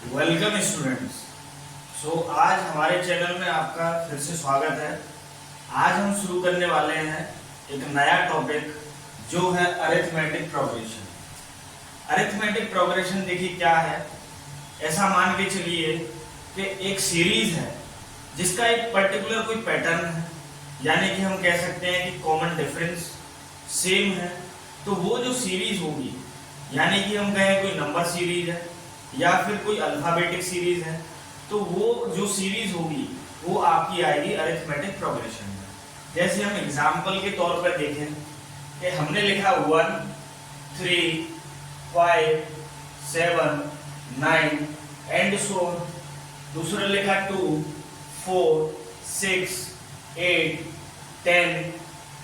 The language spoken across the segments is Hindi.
Welcome students. आज हमारे चैनल में आपका फिर से स्वागत है। आज हम शुरू करने वाले हैं एक नया टॉपिक जो है अरिथमेटिक प्रोग्रेशन। अरिथमेटिक प्रोग्रेशन देखिए क्या है। ऐसा मान के चलिए कि एक सीरीज है जिसका एक पर्टिकुलर कोई पैटर्न है, यानी कि हम कह सकते हैं कि कॉमन डिफरेंस सेम है। तो वो जो सीरीज होगी, यानी कि हम कहें कोई नंबर सीरीज है या फिर कोई अल्फाबेटिक सीरीज है, तो वो जो सीरीज होगी वो आपकी आएगी अरिथमेटिक प्रोग्रेशन में। जैसे हम एग्जाम्पल के तौर पर देखें कि हमने लिखा 1 3 5 7 9 एंड सो ऑन। दूसरा लिखा 2 4 6 8 10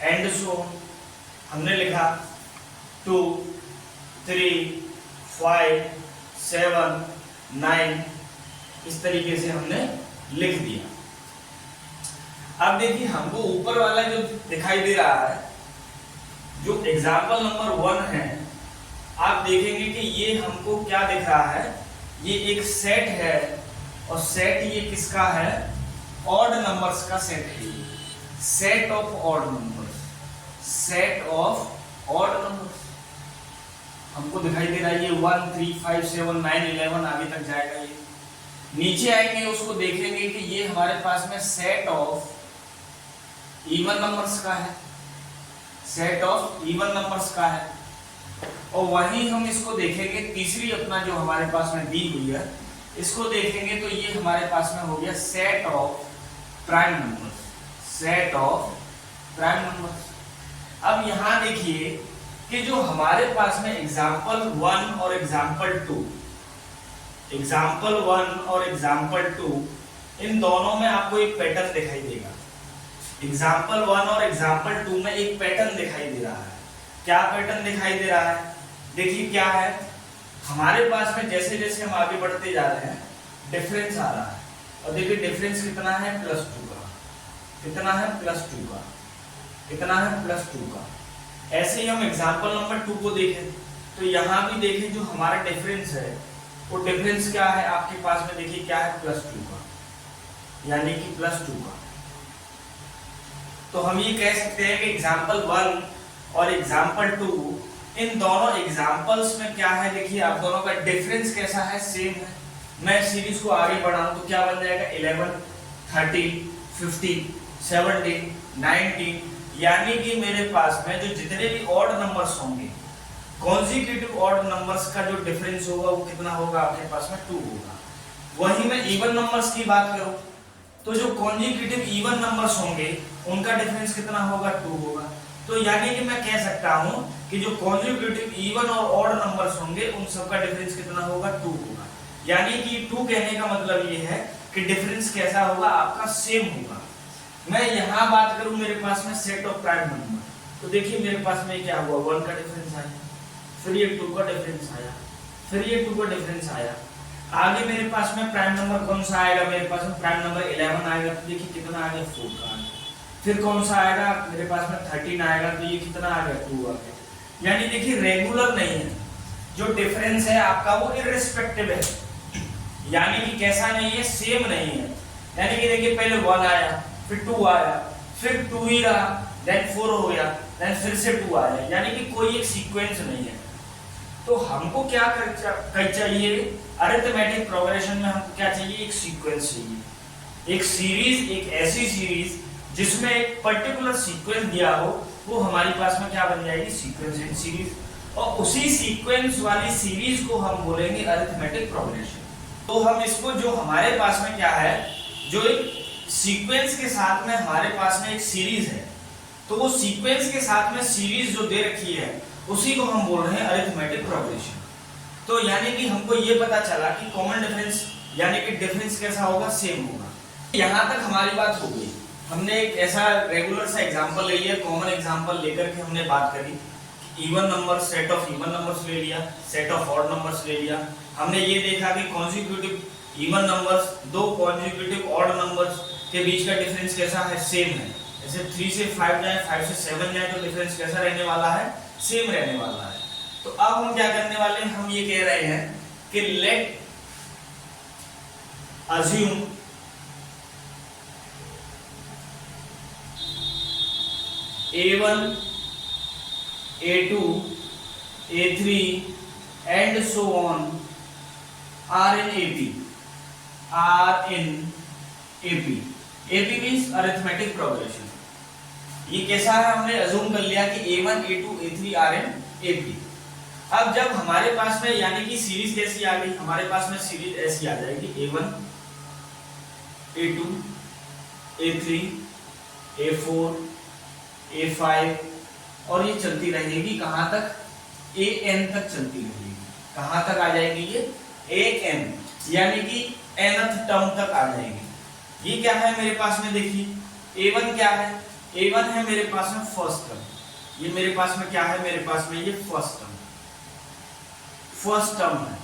एंड सो ऑन। हमने लिखा 2 3 5 7 9, इस तरीके से हमने लिख दिया। अब देखिए हमको ऊपर वाला जो दिखाई दे रहा है, जो एग्जाम्पल नंबर 1 है, आप देखेंगे कि ये हमको क्या दिख रहा है। ये एक सेट है और सेट ये किसका है? ऑड नंबर्स का सेट है। Set of odd numbers, set of odd numbers हमको दिखाई दे रहा है। ये 1 3 5 7 9 11 आगे तक जाएगा। ये नीचे आएंगे उसको देखेंगे कि ये हमारे पास में सेट ऑफ इवन नंबर्स का है, सेट ऑफ इवन नंबर्स का है। और वहीं हम इसको देखेंगे तीसरी अपना जो हमारे पास में दी हुई है, इसको देखेंगे तो ये हमारे पास में हो गया set of prime numbers, set of prime numbers. अब यहां देखिए कि जो हमारे पास में एग्जाम्पल 1 और एग्जाम्पल 2, एग्जाम्पल 1 और एग्जाम्पल 2, इन दोनों में आपको एक पैटर्न दिखाई देगा। एग्जाम्पल 1 और एग्जाम्पल 2 में एक पैटर्न दिखाई दे रहा है। क्या पैटर्न दिखाई दे रहा है? देखिए क्या है, हमारे पास में जैसे जैसे हम आगे बढ़ते जा रहे हैं डिफरेंस आ रहा है। और देखिए डिफरेंस कितना है? +2 का। कितना है? +2 का। कितना है? +2 का। ऐसे ही हम एग्जाम्पल नंबर 2 को देखें तो यहाँ भी देखें जो हमारा डिफरेंस है, वो डिफरेंस क्या है आपके पास में? देखिए क्या है? +2 का, यानी कि +2 का। तो हम ये कह सकते हैं कि एग्जाम्पल 1 और एग्जाम्पल 2, इन दोनों एग्जाम्पल्स में क्या है? देखिए आप दोनों का डिफरेंस कैसा है? सेम है। मैं सीरीज को आगे बढ़ाऊं तो क्या बन जाएगा? 11 13 15 17 19, यानी कि मेरे पास में जो जितने भी ऑड नंबर्स होंगे, कॉन्जिक्यूटिव ऑड नंबर्स का जो डिफरेंस होगा वो कितना होगा? आपके पास में 2 होगा। वहीं मैं इवन नंबर्स की बात करूं तो जो कॉन्जिक्यूटिव इवन नंबर्स होंगे उनका डिफरेंस कितना होगा? 2 होगा। तो यानी कि मैं कह सकता हूं कि जो कॉन्जिक्यूटिव इवन और ऑड नंबर्स होंगे उन सबका डिफरेंस कितना होगा? 2 होगा। यानी कि 2 कहने का मतलब ये है कि डिफरेंस कैसा होगा? आपका सेम होगा। मैं यहाँ बात करूं मेरे पास में सेट ऑफ प्राइम नंबर, तो देखिए मेरे पास में क्या हुआ? 1 का डिफरेंस आया, फिर ये 2 का डिफरेंस आया, फिर ये 2 का डिफरेंस आया। आगे मेरे पास में प्राइम नंबर कौन सा आएगा? मेरे पास में प्राइम नंबर 11 आएगा, तो देखिए कितना आ गया? 4 का आ गया। फिर कौन सा आएगा? मेरे पास में 13 आएगा, तो ये कितना आ गया? 2 आ गया। यानी देखिए रेगुलर नहीं है, जो डिफरेंस है आपका वो इररिस्पेक्टिव है, यानी कि कैसा नहीं है? सेम नहीं है। यानी कि देखिए पहले 1 आया, फिर 2 आया, फिर 2 ही रहा, देन 4 हो गया, देन फिर से 2 आया, यानी कि कोई एक सीक्वेंस नहीं है। तो हमको क्या कर चाहिए? अरिथमेटिक प्रोग्रेशन में हमको क्या चाहिए? एक सीक्वेंस चाहिए, एक सीरीज, एक ऐसी सीरीज जिसमें एक पर्टिकुलर सीक्वेंस दिया हो, वो हमारे पास में क्या बन जाएगी? Sequence series. और उसी सीक्वेंस वाली सीरीज को हम बोलेंगे अरिथमेटिक प्रोग्रेशन। तो हम इसको, जो हमारे पास में क्या है, जो एक सीक्वेंस के साथ में हमारे पास में एक सीरीज है, तो वो सीक्वेंस के साथ में सीरीज जो दे रखी है उसी को हम बोल रहे हैं अरिथमेटिक प्रोग्रेशन। तो यानी कि हमको ये पता चला कि कॉमन डिफरेंस, यानी कि डिफरेंस कैसा होगा? सेम होगा। यहाँ तक हमारी बात हो गई। हमने एक ऐसा रेगुलर सा एग्जांपल ले लिया, कॉमन एग्जांपल लेकर के हमने बात करी। Even number, set of even numbers ले लिया, सेट ऑफ ऑड नंबर्स ले लिया। हमने ये देखा कि कॉन्जिक्यूटिव इवन नंबर्स, दो कॉन्जिक्यूटिव ऑड नंबर्स के बीच का डिफरेंस कैसा है? सेम है। जैसे 3 से 5 जाए, 5 से 7 जाए तो डिफरेंस कैसा रहने वाला है? सेम रहने वाला है। तो अब हम क्या करने वाले हैं? हम ये कह रहे हैं कि late assume A1, A2, A3 and so on are in AP. AP means arithmetic progression. ये कैसा है, हमने अज्यूम कर लिया कि A1, A2, A3 are in AP. अब जब हमारे पास में यानी कि सीरीज कैसी आ गई, हमारे पास में सीरीज ऐसी आ जाएगी A1, A2, A3, A4, A5 और ये चलती रहेगी कहां तक, AN तक चलती रहेगी। कहां तक आ जाएगी ये, AN यानी कि nth टर्म तक आ जाएगी। ये क्या है मेरे पास में, देखिए A1 क्या है, A1 है मेरे पास में फर्स्ट टर्म। ये मेरे पास में क्या है, मेरे पास में ये फर्स्ट टर्म है,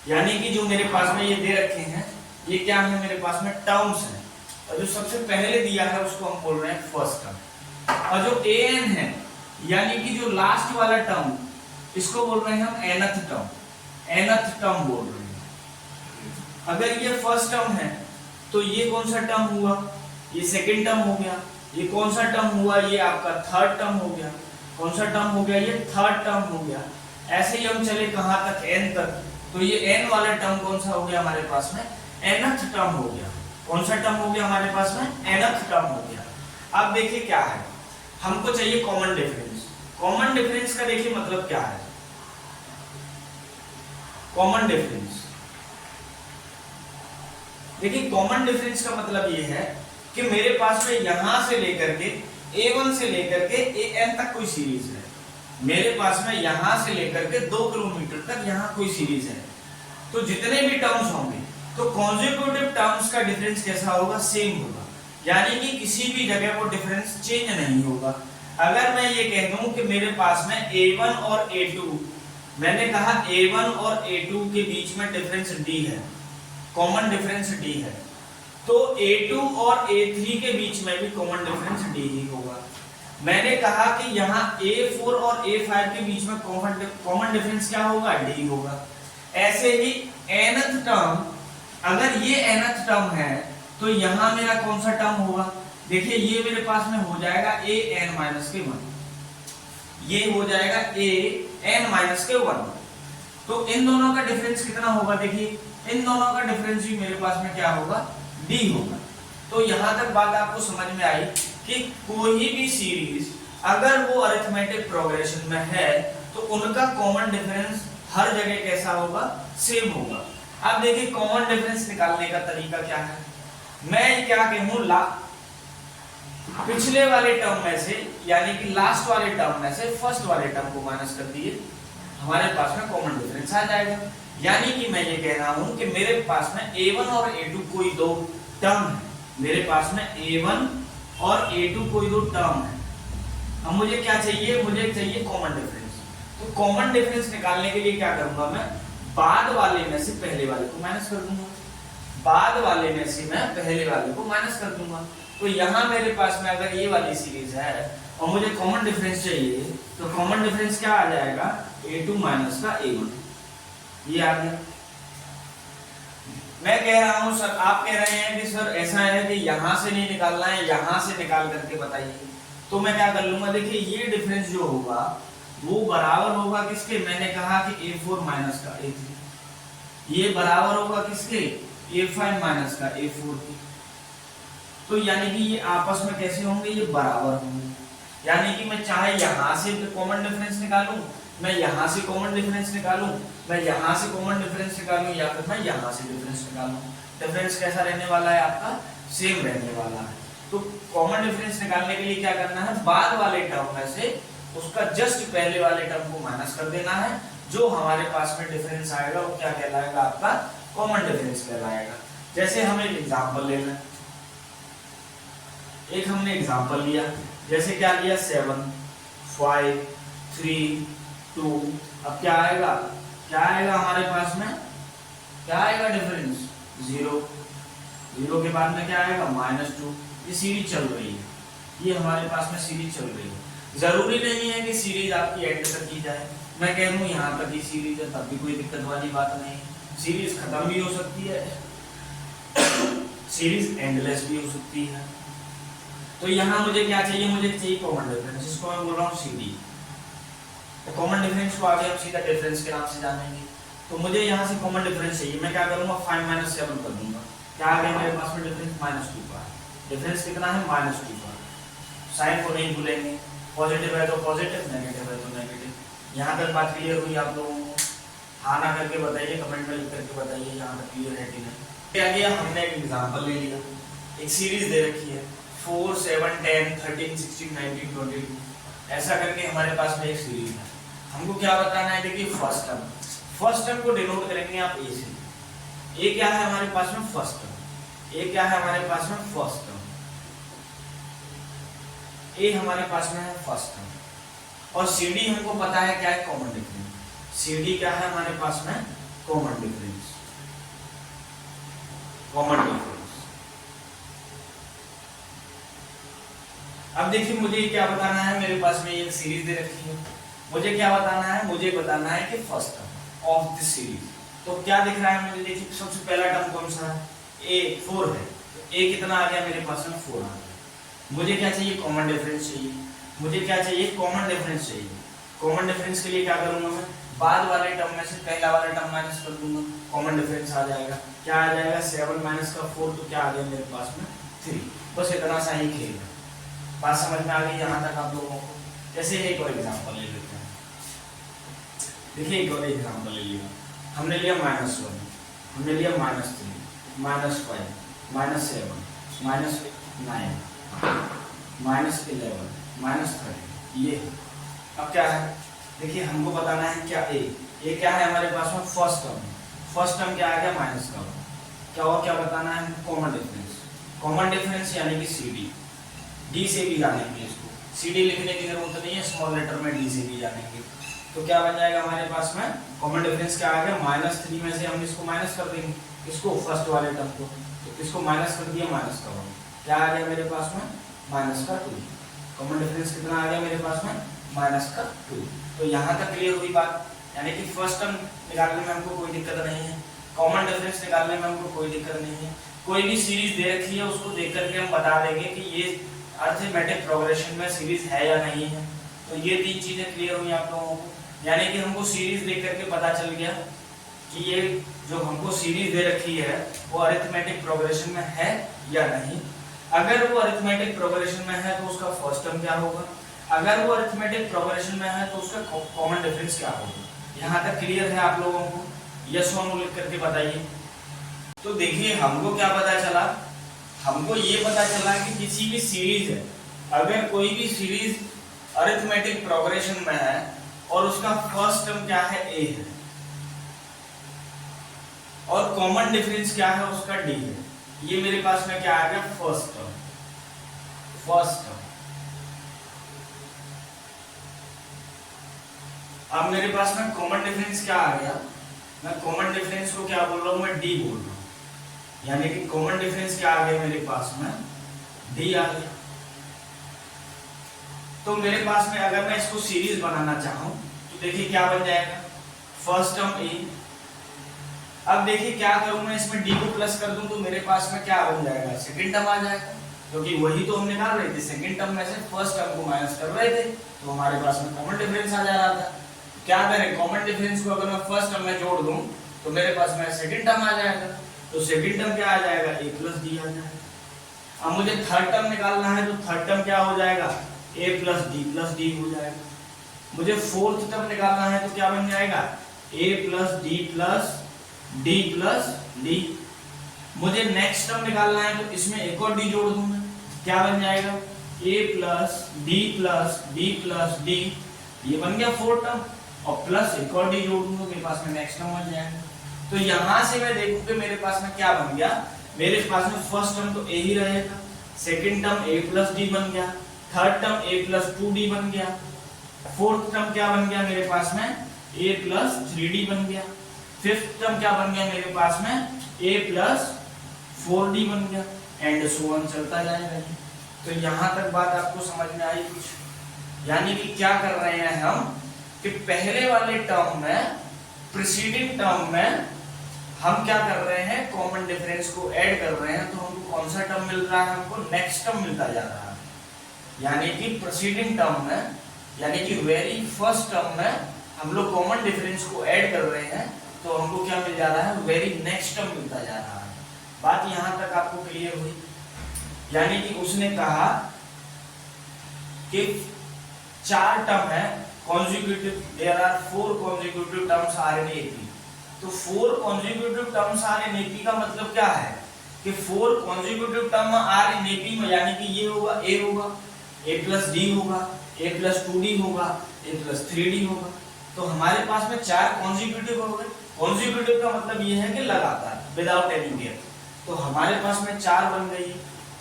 यानी कि जो मेरे पास में ये दे रखे हैं ये क्या है, मेरे पास में टर्म्स हैं, और जो सबसे पहले दिया है उसको हम बोल रहे हैं फर्स्ट टर्म। और जो an है यानी कि जो लास्ट वाला टर्म, इसको बोल रहे हैं हम nth टर्म बोल रहे हैं। अगर ये फर्स्ट टर्म है तो ये कौन सा टर्म हुआ, ये सेकंड टर्म हो गया। ये कौन सा टर्म हुआ, ये आपका थर्ड टर्म हो गया। कौन सा टर्म हो गया, ये थर्ड टर्म हो गया। ऐसे ही हम चले कहां तक, n तक, तो ये n वाला टर्म कौन सा हो गया हमारे पास में, nth टर्म हो गया। कौन सा टर्म हो गया हमारे पास में, nth टर्म हो गया। अब देखिए क्या है, हमको चाहिए कॉमन डिफरेंस। कॉमन डिफरेंस का देखिए मतलब क्या है, कॉमन डिफरेंस, देखिए कॉमन डिफरेंस का मतलब ये है कि मेरे पास में यहां से लेकर के A1 से लेकर के AN तक कोई सीरीज है। मेरे पास में यहां से लेकर के 2 किलोमीटर तक यहां कोई सीरीज है, तो जितने भी टर्म्स होंगे तो कॉन्जिक्यूटिव टर्म्स का डिफरेंस कैसा होगा, सेम होगा, यानी कि किसी भी जगह वो डिफरेंस चेंज नहीं होगा। अगर मैं ये कह दूं कि मेरे पास में A1 और A2, मैंने कहा A1 और A2 के बीच में डिफरेंस D है, कॉमन डिफरेंस D है, तो A2 और A3 के बीच में भी कॉमन डिफरेंस D ही होगा। मैंने कहा कि यहाँ A4 और A5 के बीच में कॉमन डिफरेंस क्या होगा, D होगा। ऐसे ही nth टर्म, अगर ये nth टर्म है तो यहाँ मेरा कौन सा टर्म होगा, देखिए ये मेरे पास में हो जाएगा AN-1, ये हो जाएगा AN-1। तो इन दोनों का डिफरेंस कितना होगा, देखिए इन दोनों का डिफरेंस भी मेरे पास में क्या होगा, D होगा। तो यहां तक बात आपको समझ में आई कि कोई भी सीरीज अगर वो अरिथमेटिक प्रोग्रेशन में है तो उनका कॉमन डिफरेंस हर जगह कैसा होगा, सेम होगा। अब देखिए कॉमन डिफरेंस निकालने का तरीका क्या है, मैं क्या कहूं, पिछले वाले टर्म में से यानी कि लास्ट वाले टर्म में से फर्स्ट वाले टर्म को माइनस कर दिए, हमारे पास में कॉमन डिफरेंस आ जाएगा। यानी कि मैं ये कह रहा हूं कि मेरे पास में A1 और A2 कोई दो टर्म है, मेरे पास में A1 और A2 कोई दो टर्म है। अब मुझे क्या चाहिए, मुझे चाहिए कॉमन डिफरेंस। तो कॉमन डिफरेंस निकालने के लिए क्या करूंगा, मैं बाद वाले में से पहले वाले को माइनस कर दूंगा, बाद वाले में से मैं पहले वाले को माइनस कर दूंगा। तो यहाँ मेरे पास में अगर ये वाली सीरीज है और मुझे कॉमन डिफरेंस चाहिए तो कॉमन डिफरेंस क्या आ जाएगा, A2 माइनस का A1, ये आ गया। मैं कह रहा हूं सर, आप कह रहे हैं कि सर ऐसा है कि यहां से नहीं निकालना है, यहां से निकाल करके बताइए। तो मैं क्या कर लूंगा, देखिए ये डिफरेंस जो होगा वो बराबर होगा किसके, मैंने कहा कि A4 माइनस का A3, ये बराबर होगा किसके, A5 माइनस का A4 के। तो यानी कि ये आपस में कैसे होंगे, ये बराबर होंगे। यानी कि मैं चाहे यहां से कॉमन डिफरेंस निकालूं, मैं यहां से कॉमन डिफरेंस निकालूं, मैं यहां से कॉमन डिफरेंस निकालूं, या फिर मैं यहां से डिफरेंस निकालूं, डिफरेंस कैसा रहने वाला है आपका, सेम रहने वाला है। तो कॉमन डिफरेंस निकालने के लिए क्या करना है, बाद वाले टर्म में से उसका जस्ट पहले वाले टर्म को माइनस कर देना है, जो हमारे पास में डिफरेंस आएगा वो क्या कहलाएगा, आपका कॉमन डिफरेंस कहलाएगा। जैसे हम एक एग्जांपल ले लें, एक हमने एग्जांपल लिया, जैसे क्या लिया, 7, 5, 3, 2। अब क्या आएगा, क्या आएगा हमारे पास में, क्या आएगा डिफरेंस, 0, 0 के बाद में क्या आएगा, -2। ये सीरीज चल रही है, ये हमारे पास में सीरीज चल रही है। जरूरी नहीं है कि सीरीज आपकी एंड तक की जाए, मैं कह दूं यहाँ तक ही सीरीज है तब भी कोई दिक्कत वाली बात नहीं, सीरीज खत्म भी हो सकती है, सीरीज एंडलेस भी हो सकती है। तो यहाँ मुझे क्या चाहिए, मुझे चाहिए कॉमन डिफरेंस, जिसको मैं बोल रहा हूँ CD। तो कॉमन डिफरेंस को आगे हम सीधा डिफरेंस के नाम से जानेंगे। तो मुझे यहाँ से कॉमन डिफरेंस चाहिए, मैं क्या करूँगा 5 - 7 कर दूंगा। क्या आ गया मेरे पास में डिफरेंस, -2 पाई। डिफरेंस कितना है, -2 पाई। साइन को नहीं भूलेंगे, पॉजिटिव है तो पॉजिटिव, नेगेटिव है तो नेगेटिव। यहाँ तक बात क्लियर हुई आप लोगों को? हाँ ना करके बताइए, कमेंट में लिख करके बताइए यहाँ तक क्लियर है कि नहीं। क्या किया हमने, एक एग्जांपल ले लिया, एक सीरीज दे रखी है 4, 7, 10, 13, 16, 19, 22, ऐसा करके हमारे पास में एक सीरीज है। हमको क्या बताना है, देखिए फर्स्ट टर्म को डिनोट करेंगे आप ए से। ए क्या है हमारे पास में, फर्स्ट टर्म। ए क्या है हमारे पास में, फर्स्ट टर्म। ए हमारे पास में है फर्स्ट टर्म। और CD हमको पता है क्या है, कॉमन डिफरेंस। CD क्या है हमारे पास में, कॉमन डिफरेंस। Common difference. अब देखिए मुझे क्या बताना है, मेरे पास में एक सीरीज दे रखी है, मुझे क्या बताना है, मुझे बताना है कि first term of this series. तो क्या दिख रहा है मुझे, देखिए सबसे पहला टर्म कौन सा है, A 4 है। A कितना आ गया मेरे पास में, 4 आ गया। मुझे क्या चाहिए, कॉमन डिफरेंस चाहिए। मुझे क्या चाहिए, कॉमन डिफरेंस चाहिए। कॉमन डिफरेंस के लिए क्या करूंगा मैं, बाद वाले टर्म में से पहला वाला टर्म माइनस कर दूंगा, कॉमन डिफरेंस आ जाएगा। क्या आ जाएगा, 7 - 4, तो क्या आ गया मेरे पास में, 3। बस इतना सा ही खेल है। बात समझ में आ गई यहाँ तक आप लोगों को? जैसे एक और एग्जांपल ले लेते हैं। देखिए एक और एग्जांपल ले लिया, हमने लिया -1, हमने लिया -3, -5, -7, -9, -11, -13, ये है। अब क्या है, देखिए हमको बताना है क्या, ए क्या है हमारे पास में, फर्स्ट टर्म। फर्स्ट टर्म क्या आ गया, -1। क्या और क्या बताना है, कॉमन डिफरेंस। कॉमन डिफरेंस यानी कि CD। D से भी जानेंगे इसको, CD लिखने की जरूरत नहीं है, स्मॉल लेटर में D से भी जानेंगे। तो क्या बन जाएगा हमारे पास में, कॉमन डिफरेंस क्या आ गया, -3 में से हम इसको माइनस कर देंगे, इसको फर्स्ट वाले टर्म को, तो इसको माइनस कर दिया, -1। क्या आ गया मेरे पास में, -2। कॉमन डिफरेंस कितना आ गया मेरे पास में, -2। तो यहाँ तक क्लियर हुई बात, यानी कि फर्स्ट टर्म निकालने में हमको कोई दिक्कत नहीं है, कॉमन डिफरेंस निकालने में हमको कोई दिक्कत नहीं है। कोई भी सीरीज दे रखी है उसको देख करके हम बता देंगे कि ये अरिथमेटिक प्रोग्रेशन में सीरीज है या नहीं है। तो ये 3 चीजें क्लियर हुई आप लोगों को, यानी कि हमको सीरीज देख करके पता चल गया कि ये जो हमको सीरीज दे रखी है वो अरिथमेटिक प्रोग्रेशन में है या नहीं। अगर वो अरिथमेटिक प्रोग्रेशन में है तो उसका फर्स्ट टर्म क्या होगा, अगर वो अरिथमेटिक प्रोग्रेशन में है तो उसका कॉमन डिफरेंस क्या होगा। यहाँ तक क्लियर है आप लोगों को? यस और नो लिख करके बताइए। तो देखिए हमको क्या पता चला, हमको ये पता चला कि किसी भी सीरीज है, अगर कोई भी सीरीज अरिथमेटिक प्रोग्रेशन में है और उसका फर्स्ट टर्म क्या है, A है, और कॉमन डिफरेंस क्या है उसका D है। ये मेरे पास में क्या आ गया, फर्स्ट टर्म। First term. अब मेरे पास में कॉमन डिफरेंस क्या आ गया, मैं कॉमन डिफरेंस को क्या बोल रहा हूं, मैं D बोल रहा हूं, यानी कि कॉमन डिफरेंस क्या आ गया मेरे पास में, D आ गया। तो मेरे पास में अगर मैं इसको सीरीज बनाना चाहूं तो देखिए क्या बन जाएगा, फर्स्ट टर्म A। अब देखिए क्या करूं मैं, इसमें D को प्लस कर दूं तो मेरे पास में क्या बन जाएगा, सेकंड टर्म आ जाएगा, क्योंकि वही तो हम निकाल रहे थे, सेकंड टर्म में से फर्स्ट टर्म को माइनस कर रहे थे, तो हमारे पास में कॉमन डिफरेंस आ जा रहा था। क्या करें, कॉमन डिफरेंस को अगर मैं फर्स्ट टर्म में जोड़ दूं तो मेरे पास में सेकंड टर्म आ जाएगा, तो सेकंड टर्म क्या आ जाएगा, A + D आ जाएगा। अब मुझे थर्ड टर्म निकालना है तो थर्ड टर्म क्या हो जाएगा, A + D हो जाएगा। मुझे फोर्थ टर्म निकालना है तो क्या बन जाएगा, A + D + D। मुझे नेक्स्ट टर्म निकालना है तो इसमें एक और D जोड़ दूंगा, क्या बन जाएगा, A + D + D, ये बन गया फोर्थ टर्म, और प्लस एक और D जोड़ दूंगा, मेरे पास में नेक्स्ट टर्म बन जाएगा। तो यहां से मैं देखूं कि मेरे पास में क्या बन गया, मेरे पास में फर्स्ट टर्म तो A ही रहेगा, सेकंड टर्म A + D बन गया, थर्ड टर्म A + 2D बन गया, फोर्थ टर्म क्या बन गया मेरे पास में, A + 3D बन गया, फिफ्थ टर्म क्या बन गया मेरे पास में, A + 4D बन गया, एंड सो ऑन चलता जाएगा। तो यहां तक बात आपको समझ में आई कुछ, यानी कि क्या कर रहे हैं हम कि पहले वाले टर्म में, प्रीसीडिंग टर्म में हम क्या कर रहे हैं, कॉमन डिफरेंस को ऐड कर रहे हैं, तो हमको कौन सा टर्म मिल रहा है, हमको नेक्स्ट टर्म मिलता जा रहा है। यानी कि प्रीसीडिंग टर्म में, यानी कि वेरी फर्स्ट टर्म में हम लोग कॉमन डिफरेंस को ऐड कर रहे हैं, तो हमको क्या मिल जा रहा है, वेरी नेक्स्ट टर्म मिलता जा रहा है। बात यहां तक आपको क्लियर हुई? यानी कि उसने कहा कि 4 टर्म है consecutive, there are 4 consecutive terms are in AP। तो 4 consecutive terms are in AP का मतलब क्या है कि 4 consecutive term are in AP में, यानी कि ये होगा A होगा, A plus D होगा, A plus 2D होगा, A plus 3D होगा। तो हमारे पास में 4 consecutive हो गए। consecutive का मतलब ये है कि लगातार, विदाउट एनी गैप। तो हमारे पास में 4 बन गई।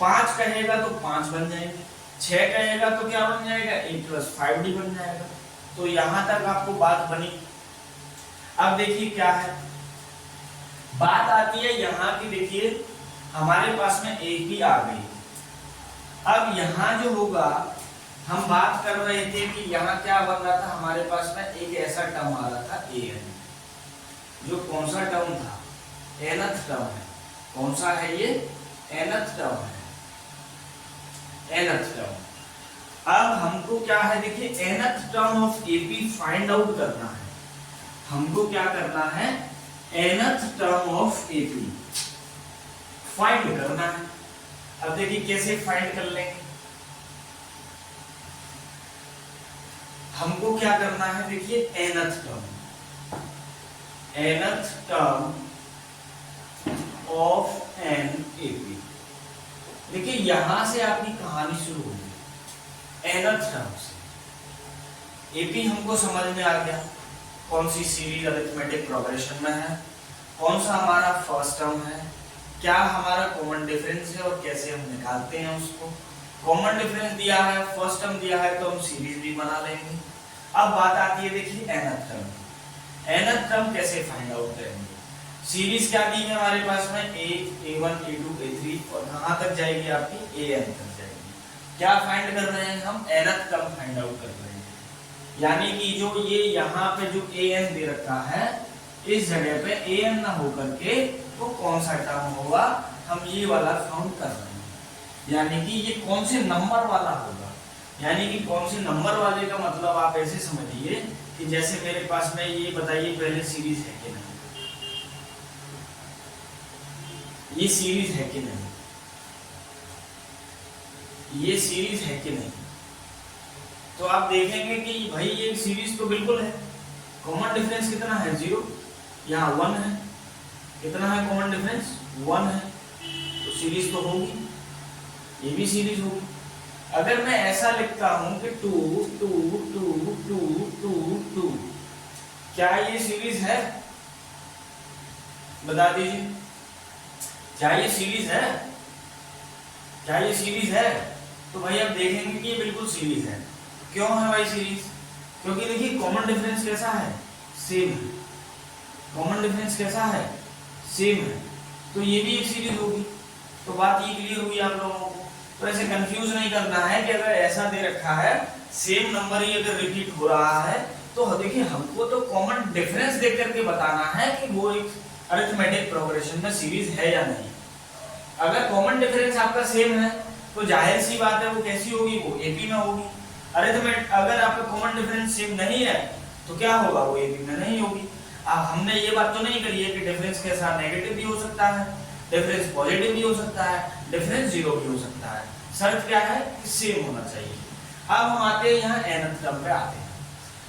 5 कहेगा तो 5 बन जाएंगे, 6 कहेगा तो क्या बन जाएगा, A plus 5D बन जाएगा। तो यहां तक आपको बात बनी। अब देखिए क्या है, बात आती है यहां की। देखिए हमारे पास में AP आ गई। अब यहां जो होगा, हम बात कर रहे थे कि यहां क्या बन रहा था, हमारे पास में एक ऐसा टर्म आ रहा था AN, जो कौन सा टर्म था, nth टर्म है। कौन सा है ये, nth टर्म है, nth टर्म। अब हमको क्या है, देखिए nth term of AP find out करना है। हमको क्या करना है, nth term of AP find करना है। अब देखिए कैसे फाइंड कर लेंगे। हमको क्या करना है, देखिए nth term of N AP। देखिए यहां से आपकी कहानी शुरू होगी, nth टर्म से। AP हमको समझ में आ गया कौन सी सीरीज अरिथमेटिक प्रोग्रेशन में है, कौन सा हमारा फर्स्ट टर्म है, क्या हमारा कॉमन डिफरेंस है और कैसे हम निकालते हैं उसको। कॉमन डिफरेंस दिया है, फर्स्ट टर्म दिया है, तो हम सीरीज भी बना लेंगे। अब बात आती है देखिए nth टर्म। nth टर्म कैसे फाइंड आउट करेंगे। सीरीज क्या दी है हमारे पास में, A1 A2 A3 और कहां तक जाएगी आपकी, AN तक जाएगी। क्या फाइंड कर रहे हैं हम, nth टर्म फाइंड आउट कर रहे हैं। यानी कि जो ये यहाँ पे जो AN दे रखा है, इस जगह पे AN ना होकर के तो कौन सा टर्म होगा, हम ये वाला काउंट कर रहे हैं। यानी कि ये कौन से नंबर वाला होगा। यानी कि कौन से नंबर वाले का मतलब आप ऐसे समझिए कि जैसे मेरे पास में ये बताइए पहले सीरीज है कि नहीं, ये सीरीज है कि नहीं, ये सीरीज है कि नहीं। तो आप देखेंगे कि भाई ये सीरीज तो बिल्कुल है। कॉमन डिफरेंस कितना है, 0, यहाँ 1 है। कितना है कॉमन डिफरेंस, 1 है। तो सीरीज तो होगी, ये भी सीरीज होगी। अगर मैं ऐसा लिखता हूं कि 2 2 2 2 2 2, क्या ये सीरीज है, बता दीजिए। क्या ये सीरीज है, क्या ये सीरीज है। तो भाई आप देखेंगे कि ये बिल्कुल सीरीज है। क्यों है भाई सीरीज, क्योंकि देखिए कॉमन डिफरेंस कैसा है, सेम है। कॉमन डिफरेंस कैसा है, सेम है। तो ये भी एक सीरीज होगी। तो बात ये क्लियर हुई आप लोगों को। तो ऐसे कंफ्यूज नहीं करना है कि अगर ऐसा दे रखा है, सेम नंबर ही अगर रिपीट हो रहा है, तो देखिए हमको तो कॉमन डिफरेंस देख करके बताना है कि वो एक अरिथमेटिक प्रोग्रेशन में सीरीज है या नहीं। अगर कॉमन डिफरेंस आपका सेम है तो जाहिर सी बात है वो कैसी होगी, वो AP में होगी। अरिथमेटिक अगर आपका कॉमन डिफरेंस सेम नहीं है तो क्या होगा, वो AP में नहीं होगी। अब हमने ये बात तो नहीं करी है कि डिफरेंस के साथ नेगेटिव भी हो सकता है, डिफरेंस पॉजिटिव भी हो सकता है, डिफरेंस 0 भी हो सकता है। शर्त क्या है कि सेम होना चाहिए। अब हम आते हैं यहाँ nth टर्म पे आते हैं।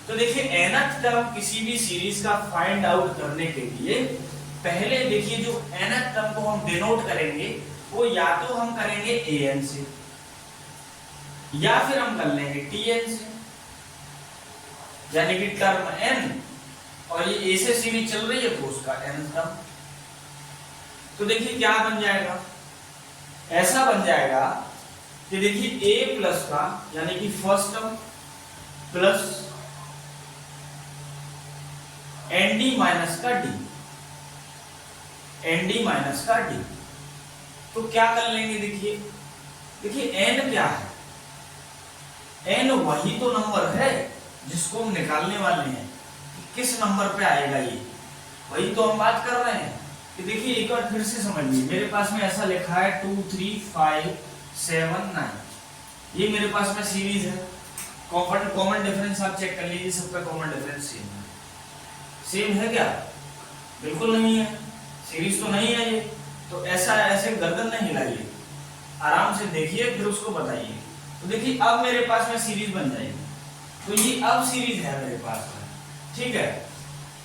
तो देखिए nth टर्म किसी भी सीरीज का फाइंड आउट करने के लिए पहले देखिए जो nth टर्म को हम डिनोट करेंगे वो या तो हम करेंगे AN से या फिर हम कर लेंगे TN से। यानी कि टर्म n और ये A से सीरीज चल रही है तो उसका nth टर्म। तो देखिए क्या बन जाएगा, ऐसा बन जाएगा कि देखिए A प्लस का यानी कि first term plus ND minus का D, ND माइनस का D। तो क्या कर लेंगे, देखिए n क्या है, n वही तो नंबर है जिसको हम निकालने वाले हैं कि किस नंबर पे आएगा ये, वही तो हम बात कर रहे हैं। कि देखिए एक बार फिर से समझिए, मेरे पास में ऐसा लिखा है 2 3 5 7 9, ये मेरे पास में सीरीज है। कॉमन डिफरेंस आप चेक कर लीजिए, सबका कॉमन डिफरेंस सेम है। सेम है क्या? बिल्कुल नहीं है, सीरीज तो नहीं है ये। तो ऐसा ऐसे गर्दन नहीं हिलाइए, आराम से देखिए फिर उसको बताइए। तो देखिए अब मेरे पास में सीरीज बन जाएगी, तो ये अब सीरीज है मेरे पास में, ठीक है।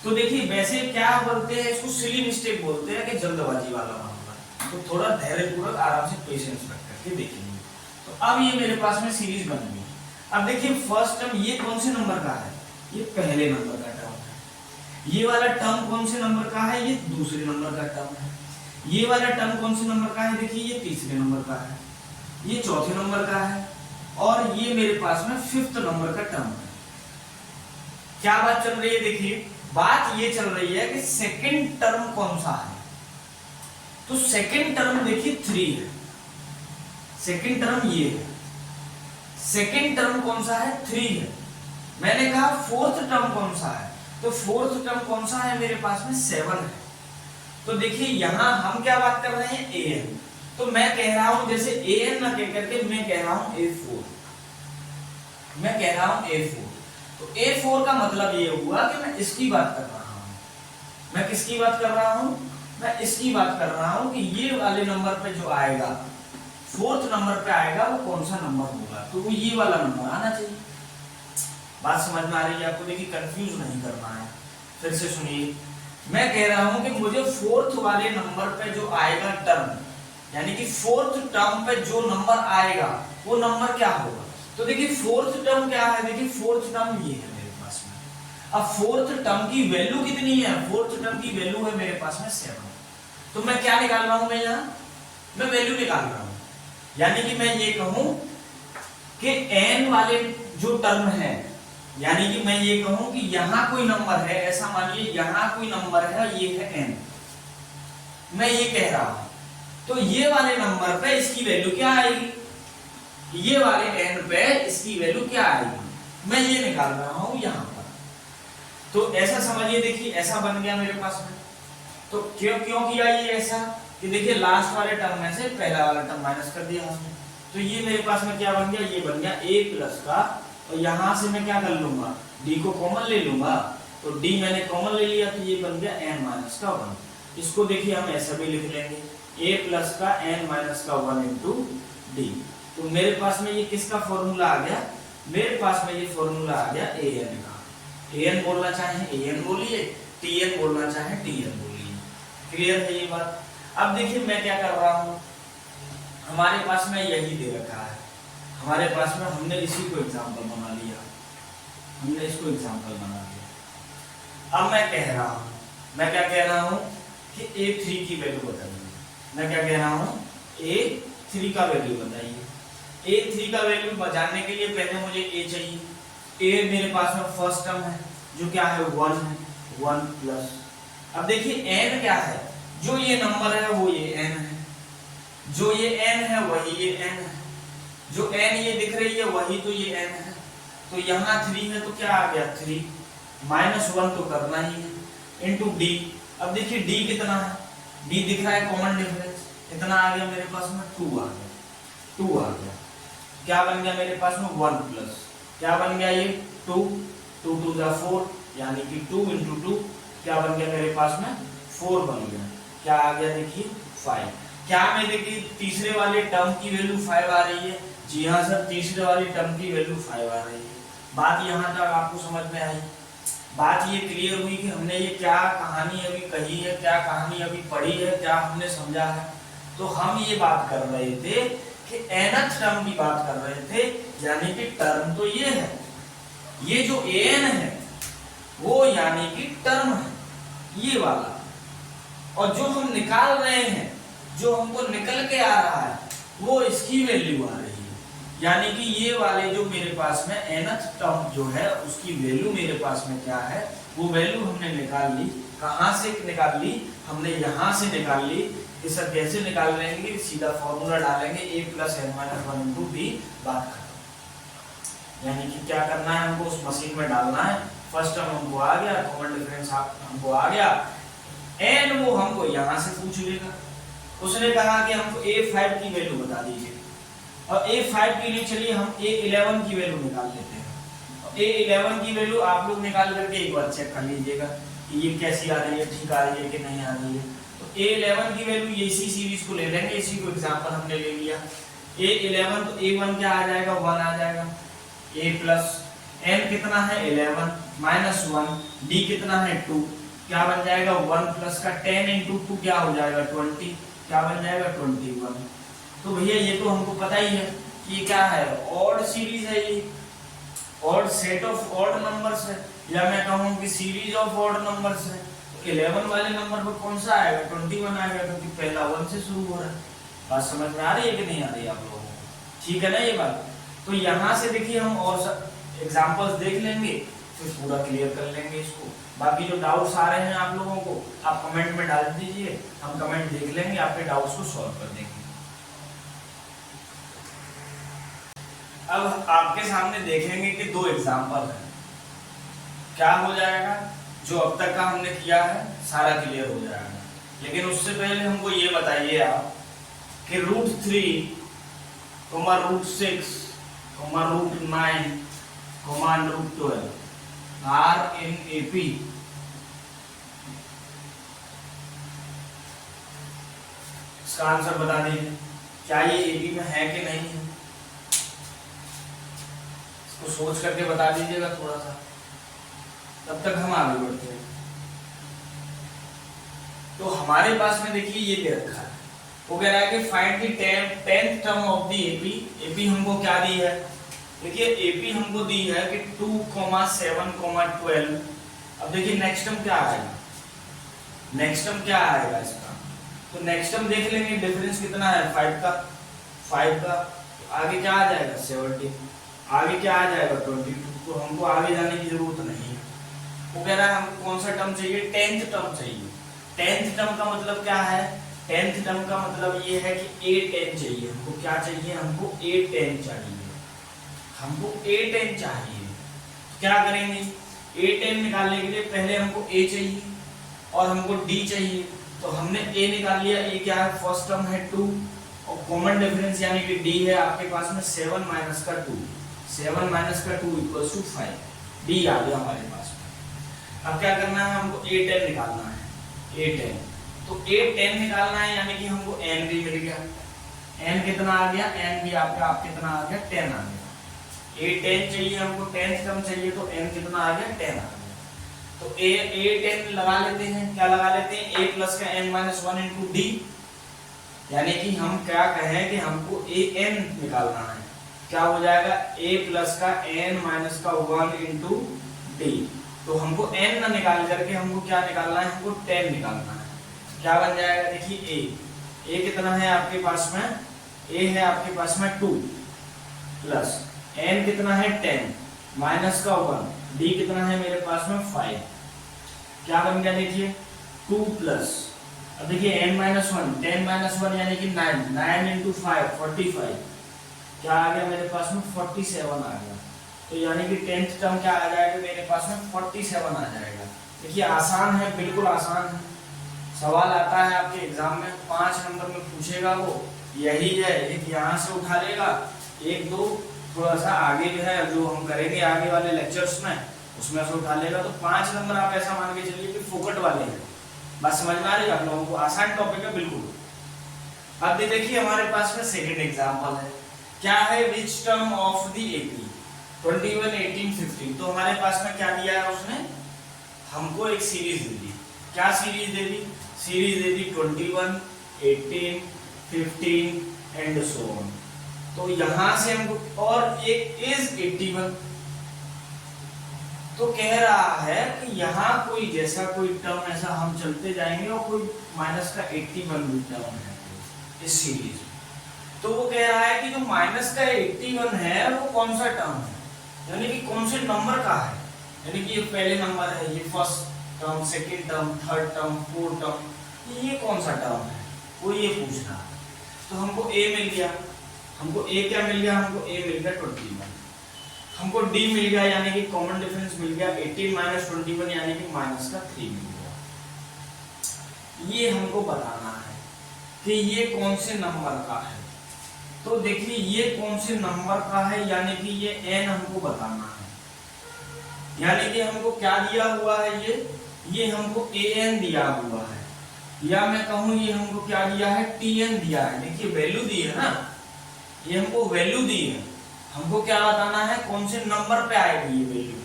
तो देखिए वैसे क्या बोलते हैं इसको, सिली मिस्टेक बोलते हैं कि जल्दबाजी वाला मामला। तो थोड़ा धैर्यपूर्वक आराम से पेशेंस रख करके देखिए। तो अब ये मेरे पास में सीरीज बन गई। अब देखिए फर्स्ट टर्म ये कौन से नंबर का है? ये पहले नंबर का टर्म है। ये वाला टर्म कौन से नंबर का है? ये दूसरे नंबर का टर्म है। ये वाला टर्म कौन से नंबर का है? देखिए ये तीसरे नंबर का है, ये चौथे नंबर का है, और ये मेरे पास में फिफ्थ नंबर का टर्म है। क्या बात चल रही है? देखिए बात ये चल रही है कि सेकंड टर्म कौन सा है। तो सेकंड टर्म देखिए 3 है, सेकंड टर्म ये है। सेकंड टर्म कौन सा है? 3 है। मैंने कहा फोर्थ टर्म कौन सा है? तो फोर्थ टर्म कौन सा है मेरे पास में? 7 है। तो देखिए यहां हम क्या बात कर रहे हैं? an। तो मैं कह रहा हूं जैसे an ना कह करके मैं कह रहा हूं a4, मैं कह रहा हूं a4। तो a4 का मतलब ये हुआ कि मैं इसकी बात कर रहा हूं। मैं किसकी बात कर रहा हूं? मैं इसकी बात कर रहा हूं कि ये वाले नंबर पे जो आएगा, फोर्थ नंबर पे आएगा, वो कौन सा नंबर होगा? तो वो ये वाला नंबर आना चाहिए। बात समझ में आ रही है आपको? देखिए कंफ्यूज नहीं करना है, फिर से सुनिए। मैं कह रहा हूं कि मुझे फोर्थ वाले नंबर पे जो आएगा टर्म, यानी कि फोर्थ टर्म पे जो नंबर आएगा वो नंबर क्या होगा? तो देखिए फोर्थ टर्म क्या है? देखिए फोर्थ टर्म ये है मेरे पास में। अब फोर्थ टर्म की वैल्यू कितनी है? फोर्थ टर्म की वैल्यू है मेरे पास में 7। तो मैं क्या निकाल रहा हूं? मैं यहां मैं वैल्यू निकाल रहा हूं, यानी कि मैं ये कहूं कि n वाले जो टर्म है, यानी कि मैं ये कहूं कि यहां कोई नंबर है, ऐसा मानिए यहां कोई नंबर है, ये है n, मैं ये कह रहा हूं। तो ये वाले नंबर पे इसकी वैल्यू क्या आएगी? ये वाले n पे इसकी वैल्यू क्या आएगी? मैं ये निकाल रहा हूं यहां पर। तो ऐसा समझिए, देखिए ऐसा बन गया मेरे पास में। तो क्यों क्यों किया ये ऐसा कि देखिए लास्ट वाले टर्म में से पहला वाला टर्म माइनस कर दिया हमने। तो ये मेरे पास में क्या बन गया? ये बन गया a प्लस का, और यहां से मैं क्या कर लूंगा? d को कॉमन ले लूंगा। तो d मैंने कॉमन ले लिया, तो ये बन गया n माइनस का 1। इसको देखिए हम ऐसा भी लिख लेंगे, a प्लस का n माइनस का 1 इंटू d। तो मेरे पास में ये किसका फॉर्मूला आ गया? मेरे पास में ये फॉर्मूला आ गया an का। an बोलना चाहे an बोलिए, tn बोलना चाहे tn बोलिए। क्लियर है ये बात? अब देखिए मैं क्या कर रहा हूं, हमारे पास में यही दे रखा है, हमारे पास में हमने इसी को एग्जांपल बना लिया, हमने इसको एग्जांपल बना लिया। अब मैं कह रहा हूं, मैं क्या कह रहा हूं कि a3 की वैल्यू बताइए। मैं क्या कह रहा हूं? a3 का वैल्यू बताइए। a3 का वैल्यू जानने के लिए पहले मुझे a चाहिए। a मेरे पास में फर्स्ट टर्म है जो क्या है? 1 है, 1 प्लस। अब देखिए n क्या है? जो ये नंबर है वो ये n है, जो ये n है वही ये n है, जो n ये दिख रही है वही तो ये n है। तो यहाँ 3 है तो क्या आ गया? 3 माइनस 1 तो करना ही है इंटू d। अब देखिए d कितना है? d दिख रहा है कॉमन डिफरेंस, कितना आ गया मेरे पास में? 2 आ गया, 2 आ गया। क्या बन गया मेरे पास में? 1 प्लस क्या बन गया? ये 2, 2 2 जा 4, यानी कि 2 इंटू 2 क्या बन गया मेरे पास में? 4 बन गया। क्या आ गया? देखिए 5। क्या मैं देखिए तीसरे वाले टर्म की वैल्यू 5 आ रही है? जी हाँ सर, तीसरे वाली टर्म की वैल्यू 5 आ रही है। बात यहाँ तक आपको समझ में आई? बात ये क्लियर हुई कि हमने ये क्या कहानी अभी कही है, क्या कहानी अभी पढ़ी है, क्या हमने समझा है? तो हम ये बात कर रहे थे कि nth टर्म की बात कर रहे थे, यानी कि टर्म तो ये है, ये जो an है वो यानी कि टर्म है ये वाला, और जो हम निकाल रहे हैं, जो हमको निकल के आ रहा है, वो इसकी वैल्यू आ रही है। यानी कि ये वाले जो मेरे पास में nth टर्म जो है उसकी वैल्यू मेरे पास में क्या है? वो वैल्यू हमने निकाल ली। कहां से निकाल ली? हमने यहां से निकाल ली। इस कैसे निकाल लेंगे? सीधा फॉर्मूला डालेंगे a plus n minus 1 into b, बात खत्म। यानी कि क्या करना है हमको? उस मशीन में डालना है। फर्स्ट टर्म हमको आ गया, कॉमन डिफरेंस हमको आ गया, एन वो हमको यहाँ से पूछ लेगा। उसने कहा कि हमको A5 की वैल्यू बता दीजिए, और A5 के लिए चलिए हम A11 की वैल्यू निकाल लेते हैं। A11 की वैल्यू आप लोग निकाल करके एक बार चेक कर लीजिएगा कि ये कैसी आ रही है, ठीक आ रही है कि नहीं आ रही है। तो A11 की वैल्यू इसी सीरीज को ले लेंगे, इसी को एग्जांपल हमने ले लिया। A11 तो A1 क्या आ जाएगा, 1 आ जाएगा। A प्लस n कितना है 11 माइनस 1, d कितना है 2, क्या बन जाएगा 1 प्लस का 10 इंटू 2 क्या हो जाएगा 20, क्या बन जाएगा 21। तो भैया ये तो हमको पता ही है कि ये क्या है, ऑड सीरीज है, ये odd set of odd numbers है, या मैं कहूँ कि सीरीज ऑफ ऑड नंबर्स है। तो 11 वाले नंबर पर कौन सा आएगा 21 आएगा, क्योंकि पहला 1 से शुरू हो रहा है। बात समझ में आ रही है कि नहीं आ रही है आप लोगों को, ठीक है ना ये बात। तो यहाँ से देखिए हम और एग्जांपल्स देख लेंगे, फिर पूरा क्लियर कर लेंगे इसको। बाकी जो डाउट्स आ रहे हैं आप लोगों को आप कमेंट में डाल दीजिए, हम कमेंट देख लेंगे, आपके डाउट्स को सॉल्व कर देंगे। अब आपके सामने देखेंगे कि दो एग्जांपल हैं, क्या हो जाएगा, जो अब तक का हमने किया है सारा क्लियर हो जाएगा। लेकिन उससे पहले हमको ये बताइए आप कि √3, √6, √9, √12 आर इन AP। इसका आंसर बता दीजिए, क्या ये AP में है कि नहीं है, इसको सोच करके बता दीजिएगा थोड़ा सा, तब तक हम आगे बढ़ते हैं। तो हमारे पास में देखिए ये दे रखा है, वो कह रहा है कि find the 10th term of the AP। AP हमको क्या दी है, देखिए AP हमको दी है कि 2, 7, 12। अब देखिए नेक्स्ट टर्म क्या आएगा, नेक्स्ट टर्म क्या आएगा इसका, तो नेक्स्ट टर्म देख लेंगे, डिफरेंस कितना है 5 का, 5 का। तो आगे क्या आ जाएगा 70, आगे क्या आ जाएगा 22। तो हमको आगे जाने की जरूरत नहीं है। वो कह रहा है हमको कौन सा टर्म चाहिए, 10th टर्म चाहिए। 10th टर्म का मतलब क्या है, 10th टर्म का मतलब ये है कि A10 चाहिए हमको। क्या चाहिए हमको, A10 चाहिए, हमको A10 चाहिए। क्या करेंगे, A10 निकालने के लिए पहले हमको A चाहिए और हमको D चाहिए। तो हमने A निकाल लिया, A क्या है, फर्स्ट टर्म है 2, और कॉमन डिफरेंस यानी कि D है आपके पास में 7 माइनस का 2, 7 माइनस का 2 इक्वल्स टू 5, D आ गया हमारे पास में। अब क्या करना है, हमको A10 निकालना है, A10। तो A10 निकालना है यानी कि हमको N भी मिल गया, N कितना आ गया, N भी आपका आप कितना आ गया 10 आ गया। A10 चाहिए हमको, 10th टर्म चाहिए, तो N कितना आ गया 10 आ गया। तो A10 लगा लेते हैं, क्या लगा लेते हैं, A प्लस का n माइनस 1 इंटू D, यानी कि हम क्या कहें कि हमको AN निकालना है। क्या हो जाएगा, A प्लस का n माइनस का 1 इंटू D। तो हमको n ना निकाल करके हमको क्या निकालना है, हमको 10 निकालना है। क्या बन जाएगा, देखिए A कितना है आपके पास में, A है आपके पास में 2 प्लस n कितना है 10 माइनस का 1, D कितना है मेरे पास में 5। क्या बन गया देखिए 2 प्लस, अब देखिए n माइनस 1, 10 माइनस 1 यानी कि 9, 9 इंटू 5 45। क्या आ गया मेरे पास में 47 आ गया। तो यानी कि 10th टर्म क्या आ जाएगा मेरे पास में 47 आ जाएगा। देखिए आसान है, बिल्कुल आसान है। सवाल आता है आपके एग्जाम में 5 नंबर में पूछेगा, वो यही है, एक यहाँ से उठा लेगा, एक दो थोड़ा सा आगे जो है जो हम करेंगे आगे वाले लेक्चर्स में उसमें से उठा लेगा। तो 5 नंबर आप ऐसा मान के चलिए कि फोकट वाले हैं। बात समझ में आ रही है आप लोगों को, आसान टॉपिक है बिल्कुल। अब देखिए हमारे पास में सेकंड एग्जांपल है, क्या है, which term of the AP 21, 18, 15। तो हमारे पास में क्या दिया है उसने, हमको एक सीरीज दे दी। क्या series they the, series they the 21, 18, 15 and so on. तो यहां से हमको, और एक इज 81। तो कह रहा है कि यहाँ कोई जैसा कोई टर्म ऐसा हम चलते जाएंगे और कोई माइनस का 81 भी टर्म है इस सीरीज में। तो वो कह रहा है कि जो माइनस का 81 है वो कौन सा टर्म है, यानी कि कौन से नंबर का है, यानी कि ये पहले नंबर है, ये first term, second term, third term, fourth term, ये कौन सा टर्म है, वो ये पूछ रहा है। तो हमको A मिल गया, हमको A क्या मिल गया, हमको A मिल गया 21, हमको D मिल गया यानी कि कॉमन डिफरेंस मिल गया 18 माइनस 21 यानी कि माइनस का 3 मिल गया। ये हमको बताना है कि ये कौन से नंबर का है। तो देखिए ये कौन से नंबर का है, यानी कि ये n हमको बताना है। यानी कि हमको क्या दिया हुआ है, ये हमको an दिया हुआ है, या मैं कहूं ये हमको क्या दिया है, tn दिया है। देखिए वैल्यू दी है ना, ये हमको वैल्यू दी है, हमको क्या बताना है कौन से नंबर पे आएगी ये वैल्यू।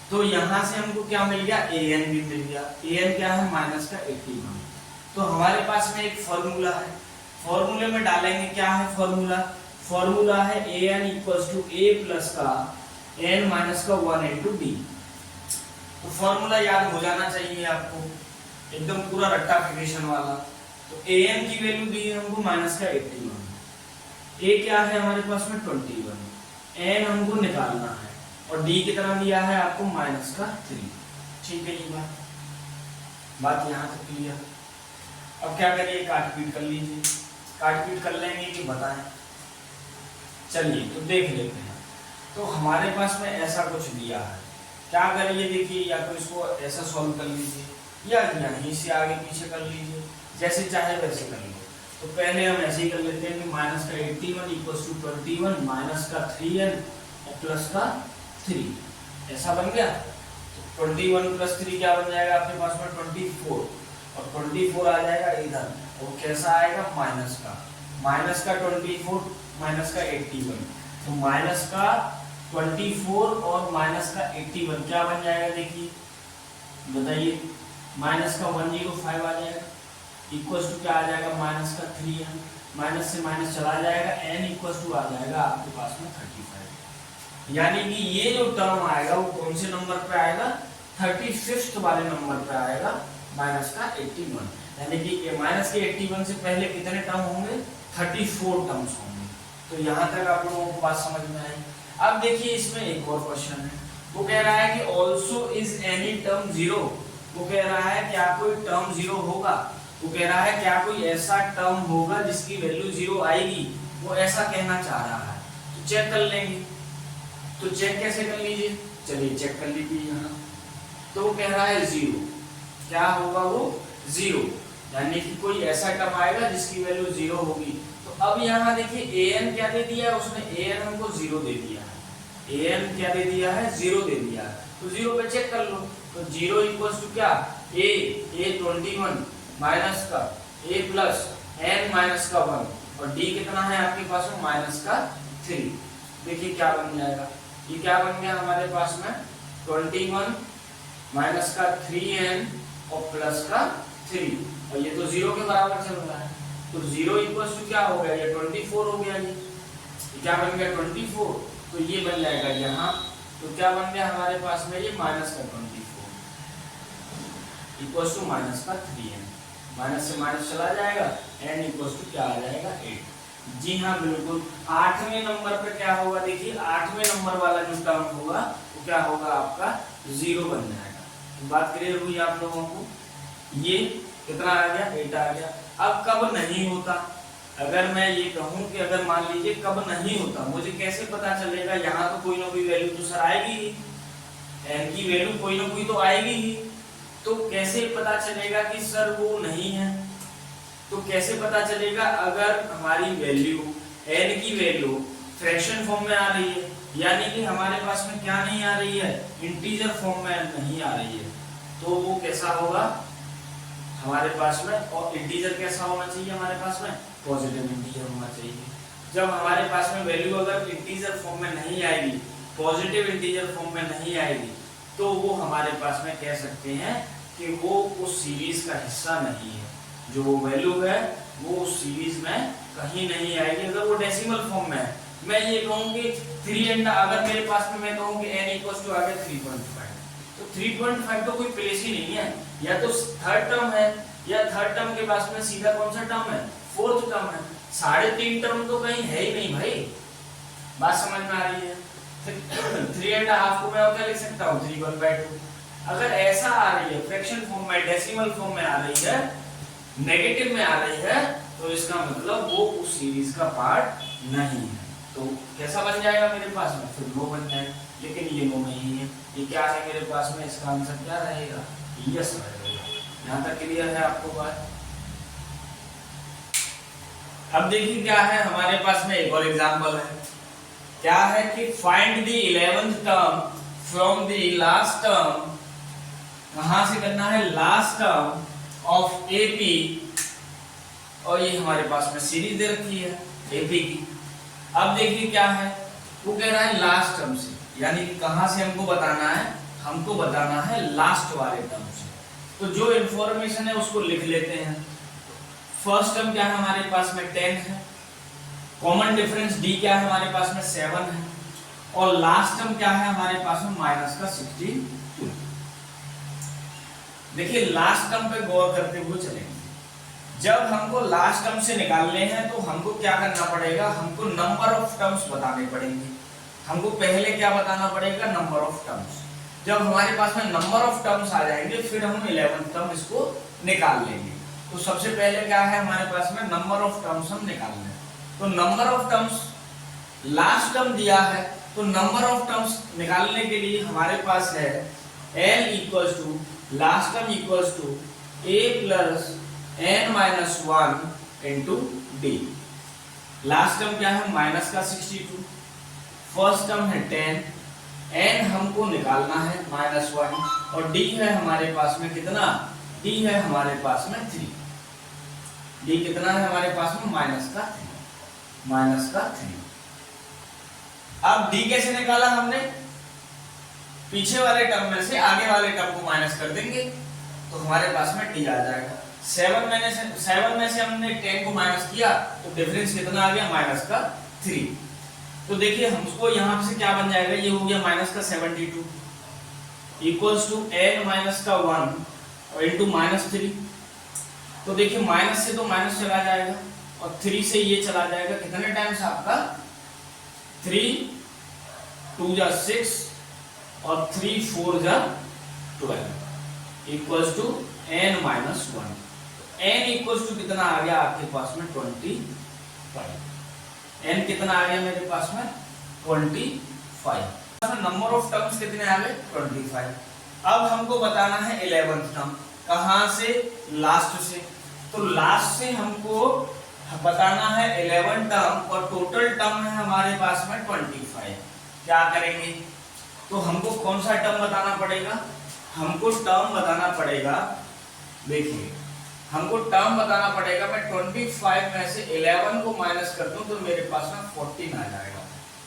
तो यहां से हमको क्या मिल गया, an भी मिल गया। an क्या है, माइनस का 81। तो हमारे पास में एक फॉर्मूला है, फॉर्मूले में डालेंगे, क्या है फॉर्मूला है an equals to a plus का n माइनस का 1 इंटू डी। तो फॉर्मूला याद हो जाना चाहिए आपको, एकदम पूरा रट्टाफिकेशन वाला। तो an की वैल्यू दी है हमको माइनस का 81, a क्या है हमारे पास में 21, n हमको निकालना है, और d की तरह दिया है आपको माइनस का 3। ठीक है, ये बात यहाँ तक क्लियर। अब क्या करिए, काट पीट कर लीजिए, काट पीट कर लेंगे कि बताएं। चलिए तो देख लेते हैं। तो हमारे पास में ऐसा कुछ दिया है, क्या करिए देखिए, या तो इसको ऐसा सॉल्व कर लीजिए, या यहीं से आगे पीछे कर लीजिए, जैसे चाहे वैसे कर लो। तो पहले हम ऐसे ही कर लेते हैं कि माइनस का 81 इक्वल्स टू 21 माइनस का 3n और प्लस का 3, ऐसा बन गया। तो 21 प्लस 3 क्या बन जाएगा आपके पास में 24, और 24 आ जाएगा इधर, और कैसा आएगा माइनस का 24 माइनस का 81। तो माइनस का 24 और माइनस का 81 क्या बन जाएगा, देखिए बताइए, माइनस का 105 आ जाएगा, इक्वल्स टू क्या आ जाएगा माइनस का 3n, माइनस से माइनस चला जाएगा, n इक्वल्स टू आ जाएगा आपके पास में 35। यानी कि ये जो टर्म आएगा वो कौन से नंबर पे आएगा, 35th वाले नंबर पे आएगा, माइनस का 81। यानी कि माइनस के 81 से पहले कितने टर्म होंगे, 34 टर्म्स होंगे। तो यहाँ तक आप लोगों को बात समझ में आई। अब देखिए इसमें एक और क्वेश्चन है, वो कह रहा है कि also is any term zero. वो कह रहा है क्या कोई टर्म जीरो होगा, वो कह रहा है क्या कोई ऐसा टर्म होगा जिसकी वैल्यू जीरो आएगी, वो ऐसा कहना चाह रहा है। तो चेक कर लेंगे, तो चेक कैसे कर लीजिए, चलिए चेक कर लीजिए यहाँ। तो वो कह रहा है जीरो, क्या होगा वो जीरो, यानी कि कोई ऐसा टर्म आएगा जिसकी वैल्यू जीरो होगी। तो अब यहाँ देखिए an क्या दे दिया है उसने, an हमको जीरो दे दिया है, an क्या दे दिया है, जीरो दे दिया है। तो जीरो पे चेक कर लो, तो जीरो इक्वल्स टू क्या, a 21 माइनस का a प्लस n माइनस का 1, और d कितना है आपके पास में माइनस का 3। देखिए क्या बन जाएगा, ये क्या बन गया हमारे पास में 21 माइनस का 3n और प्लस का 3, और ये तो जीरो के बराबर चल रहा है। तो जीरो इक्वल्स टू क्या हो गया, ये 24 हो गया, ये क्या बन गया 24। तो ये बन जाएगा यहाँ, तो क्या बन गया हमारे पास में, ये माइनस का 24 इक्वल्स टू माइनस का 3n, माइनस से माइनस चला जाएगा, n इक्वल्स टू क्या आ जाएगा 8। जी हाँ बिल्कुल, 8वें नंबर पे क्या होगा, देखिए 8वें नंबर वाला जो टर्म होगा वो क्या होगा आपका जीरो बन जाएगा। बात क्लियर हुई आप लोगों को, ये कितना आ गया 8 आ गया। अब कब नहीं होता, अगर मैं ये कहूं कि अगर मान लीजिए कब नहीं होता, मुझे कैसे पता चलेगा, यहाँ तो कोई ना कोई वैल्यू तो सर आएगी ही, n की वैल्यू कोई ना कोई तो आएगी ही। तो कैसे पता चलेगा कि सर वो नहीं है, तो कैसे पता चलेगा, अगर हमारी वैल्यू n की वैल्यू फ्रैक्शन फॉर्म में आ रही है, यानी कि हमारे पास में क्या नहीं आ रही है, इंटीजर फॉर्म में नहीं आ रही है, तो वो कैसा होगा हमारे पास में, और इंटीजर कैसा होना चाहिए हमारे पास में, पॉजिटिव इंटीजर होना चाहिए। जब हमारे पास में वैल्यू अगर इंटीजर फॉर्म में नहीं आएगी, पॉजिटिव इंटीजर फॉर्म में नहीं आएगी, तो वो हमारे पास में कह सकते हैं कि वो उस सीरीज का हिस्सा नहीं है, जो वैल्यू है वो उस सीरीज में कहीं नहीं आएगी। अगर वो डेसिमल फॉर्म में है, मैं ये कहूँ कि 3 एंड, अगर मेरे पास में मैं कहूँ कि n इक्वल्स टू आ गया 3.5, तो 3.5 तो कोई प्लेस ही नहीं है, या तो थर्ड टर्म है, या थर्ड टर्म के पास में सीधा कौन सा टर्म है, फोर्थ टर्म है। 3.5 टर्म तो कहीं है ही नहीं भाई, बात समझ में आ रही है। 3.5 को मैं और क्या लिख सकता हूँ 3/2। अगर ऐसा आ रही है फ्रैक्शन फॉर्म में, डेसिमल फॉर्म में आ रही है, नेगेटिव में आ रही है, तो इसका मतलब वो उस सीरीज का पार्ट नहीं है। तो कैसा बन जाएगा मेरे पास में, फिर नो बन जाएगा, लेकिन ये नो नहीं है। ये क्या है मेरे पास में, इसका आंसर क्या रहेगा, यस रहेगा। यहां तक क्लियर है आपको बात? अब देखिए क्या है हमारे पास में एक और एग्जांपल है। क्या है कि find the 11th term from the last term. कहां से करना है? लास्ट टर्म ऑफ एपी, और ये हमारे पास में सीरीज दे रखी है एपी की। अब देखिए क्या है, वो कह रहा है लास्ट टर्म से, यानी कि कहां से हमको बताना है? हमको बताना है लास्ट वाले टर्म से। तो जो इंफॉर्मेशन है उसको लिख लेते हैं। फर्स्ट टर्म क्या है हमारे पास में 10 है, कॉमन डिफरेंस डी क्या है हमारे पास में 7 है, और लास्ट टर्म क्या है हमारे पास में माइनस का 62। देखिए लास्ट टर्म पे गौर करते हुए चलेंगे। जब हमको लास्ट टर्म से निकालने हैं तो हमको क्या करना पड़ेगा? हमको नंबर ऑफ टर्म्स बताने पड़ेंगे। हमको पहले क्या बताना पड़ेगा? Number of terms. जब हमारे पास में नंबर ऑफ टर्म्स आ जाएंगे फिर हम 11th टर्म इसको निकाल लेंगे। तो सबसे पहले क्या है हमारे पास में? नंबर ऑफ टर्म्स हम निकाल लें। तो number of terms last term दिया है, तो नंबर ऑफ टर्म्स निकालने के लिए हमारे पास है l equals to last term equals to a plus n minus 1 into D. Last term क्या है? माइनस का 62, फर्स्ट टर्म है 10, n हमको निकालना है माइनस 1, और d है हमारे पास में कितना? d है हमारे पास में 3। d कितना है हमारे पास में? माइनस का 3। अब d कैसे निकाला हमने? पीछे वाले टर्म में से आगे वाले टर्म को माइनस कर देंगे तो हमारे पास में d आ जाएगा। 7 में से हमने 10 को माइनस किया तो डिफरेंस कितना आ गया? माइनस का 3। तो देखिए हमको यहाँ से क्या बन जाएगा? ये हो गया माइनस का 72 इक्वल्स टू n माइनस का 1 और इंटू माइनस 3। तो देखिए माइनस से तो माइनस चला जाएगा और 3 से ये चला जाएगा। कितने टाइम्स आपका? 3 2 जा 6 और 3 4 जा 12 equals to n minus 1। n equals to कितना आ गया आपके पास में? 25। n कितना आ गया मेरे पास में? 25। नंबर ऑफ टर्म्स कितने आ गए? 25। अब हमको बताना है 11th टर्म। कहां से? लास्ट से। तो लास्ट से हमको बताना है 11 टर्म और टोटल टर्म है हमारे पास में 25। क्या करेंगे? तो हमको कौन सा टर्म बताना पड़ेगा? हमको टर्म बताना पड़ेगा। देखिए हमको टर्म बताना पड़ेगा। मैं 25 में से 11 को माइनस कर दूं तो मेरे पास में 14 आ जाएगा,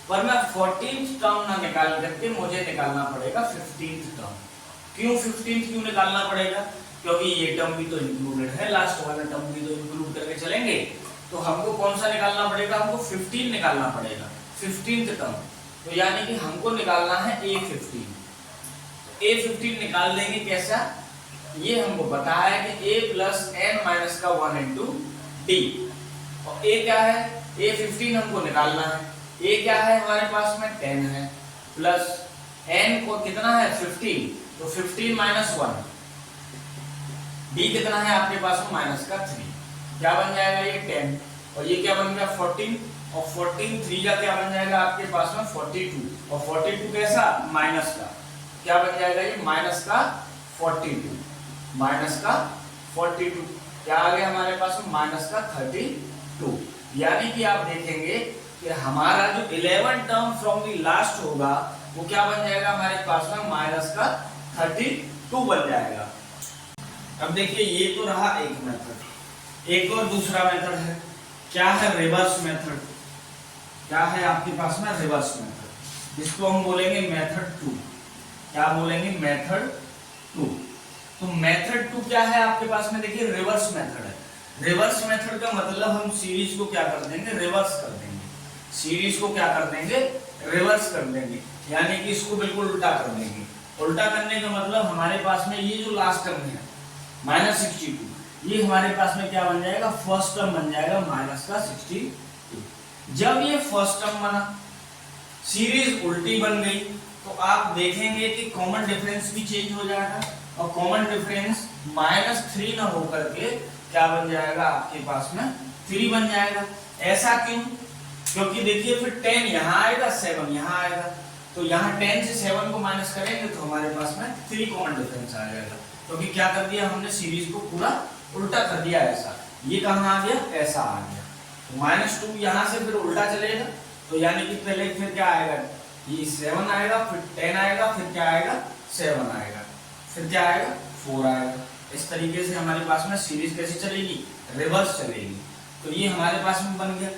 पर मैं 14th टर्म ना निकाल करके मुझे निकालना पड़ेगा 15th टर्म। क्यों 15th क्यों निकालना पड़ेगा? क्योंकि ये टर्म भी तो इंक्लूडेड है, लास्ट वाला टर्म भी तो इंक्लूड करके चलेंगे। तो हमको कौन सा निकालना पड़ेगा? हमको 15 निकालना पड़ेगा, 15th टर्म। तो यानी कि हमको निकालना है a15। a15 निकाल देंगे कैसा? ये हमको पता है कि a प्लस n माइनस का 1 इंटू डी। और a क्या है? a15 हमको निकालना है। a क्या है हमारे पास में? 10 है, प्लस n को कितना है? 15, तो 15 माइनस 1। d कितना है आपके पास में? माइनस का 3। क्या बन जाएगा? ये 10 और ये क्या बन गया? 14, और 14 3 का क्या बन जाएगा आपके पास में? 42, और 42 कैसा? माइनस का। क्या बन जाएगा? ये माइनस का 42, माइनस का 42। क्या आ गया हमारे पास में? माइनस का 32। यानी कि आप देखेंगे कि हमारा जो 11 टर्म फ्रॉम द लास्ट होगा वो क्या बन जाएगा हमारे पास में? माइनस का 32 बन जाएगा। अब देखिए ये तो रहा एक मेथड। एक और दूसरा मेथड है। क्या है? Reverse method. क्या है आपके पास में? Reverse method. इसको हम बोलेंगे मेथड 2। क्या बोलेंगे? मेथड 2। तो मेथड 2 क्या है आपके पास में? देखिए रिवर्स मेथड है। रिवर्स मेथड का मतलब हम सीरीज को क्या कर देंगे? रिवर्स कर देंगे। सीरीज को क्या कर देंगे? रिवर्स कर देंगे, यानी कि इसको बिल्कुल उल्टा कर देंगे। उल्टा करने का मतलब हमारे पास में ये जो लास्ट टर्म है माइनस 62, ये हमारे पास में क्या बन जाएगा? फर्स्ट टर्म बन जाएगा माइनस का 62। जब ये फर्स्ट टर्म बना, सीरीज उल्टी बन गई, तो आप देखेंगे कि कॉमन डिफरेंस भी चेंज हो जाएगा और कॉमन डिफरेंस -3 ना होकर के क्या बन जाएगा आपके पास में? 3 बन जाएगा। ऐसा क्यों? क्योंकि देखिए फिर 10 यहाँ आएगा, 7 यहाँ आएगा, तो यहाँ 10 से 7 को माइनस करेंगे तो हमारे पास में 3 कॉमन डिफरेंस आ जाएगा। क्योंकि क्या कर दिया हमने, सीरीज को पूरा उल्टा कर दिया ऐसा। ये कहाँ आ गया, ऐसा आ गया। तो -2 यहाँ से फिर उल्टा चलेगा, तो यानी कि पहले फिर क्या आएगा, ये 7 आएगा, फिर 10 आएगा, फिर क्या आएगा 7 आएगा, फिर क्या आएगा 4 आएगा। इस तरीके से हमारे पास में सीरीज कैसी चलेगी, रिवर्स चलेगी। तो ये हमारे पास में बन गया।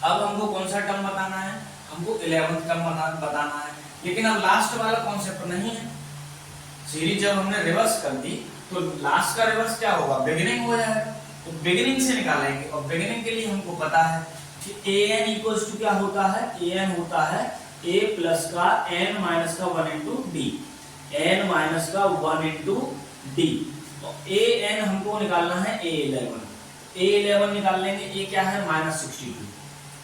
अब हमको कौन सा टर्म बताना है, हमको 11th टर्म बताना है। लेकिन अब लास्ट वाला कॉन्सेप्ट नहीं है। सीरीज जब हमने रिवर्स कर दी तो लास्ट का रिवर्स क्या होगा, बिगिनिंग हो जाएगा। तो बिगिनिंग से निकालेंगे, और बिगिनिंग के लिए हमको पता है कि an इक्वल्स टू क्या होता है, an होता है a प्लस का n माइनस का 1 इंटू डी, n माइनस का 1 इंटू डी। तो an हमको निकालना है a11 निकाल लेंगे। a क्या है, -62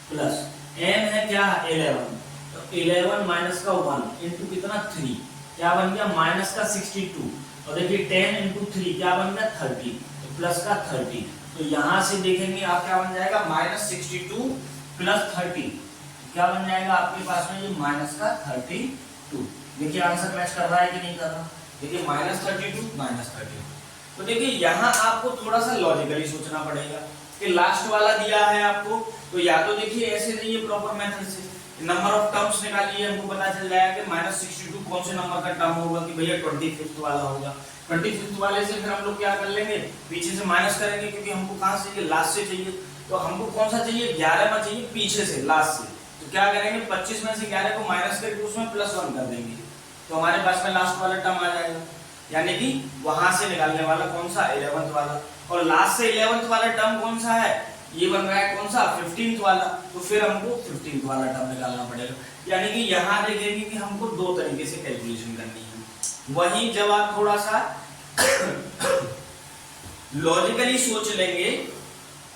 प्लस n है क्या, 11। तो 11 माइनस का 1 इंटू कितना 3, क्या बन गया -62। और देखिए 10 इंटू 3 क्या बन गया 30, तो प्लस का 30। तो यहाँ से देखेंगे आप क्या बन जाएगा, -62 प्लस 30, क्या बन जाएगा आपके पास में, ये माइनस का 32। देखिए आंसर मैच कर रहा है कि नहीं कर रहा, देखिए -32 -32। तो देखिए यहाँ आपको थोड़ा सा लॉजिकली सोचना पड़ेगा कि लास्ट वाला दिया है आपको, तो या तो देखिए ऐसे नहीं है प्रॉपर मेथड से नंबर ऑफ टर्म्स निकालिए, हमको पता चल जाएगा कि -62 कौन से नंबर का टर्म होगा, कि भैया 25th वाला होगा। 25th वाले से फिर हम लोग क्या कर लेंगे, पीछे से माइनस करेंगे, क्योंकि हमको कहाँ से चाहिए, लास्ट से चाहिए। तो हमको कौन सा चाहिए, 11 में चाहिए, पीछे से लास्ट से। तो क्या करेंगे, 25 में से 11 को माइनस करके उसमें +1 कर देंगे, तो हमारे पास में लास्ट वाला टर्म आ जाएगा। यानी कि वहां से निकालने वाला कौन सा, 11th वाला। और लास्ट से 11th वाला टर्म कौन सा है, ये बन रहा है कौन सा, 15th वाला। तो फिर हमको 15th वाला टर्म निकालना पड़ेगा। यानी कि यहाँ देखेंगे कि हमको दो तरीके से कैलकुलेशन करनी है। वहीं जब आप थोड़ा सा लॉजिकली सोच लेंगे,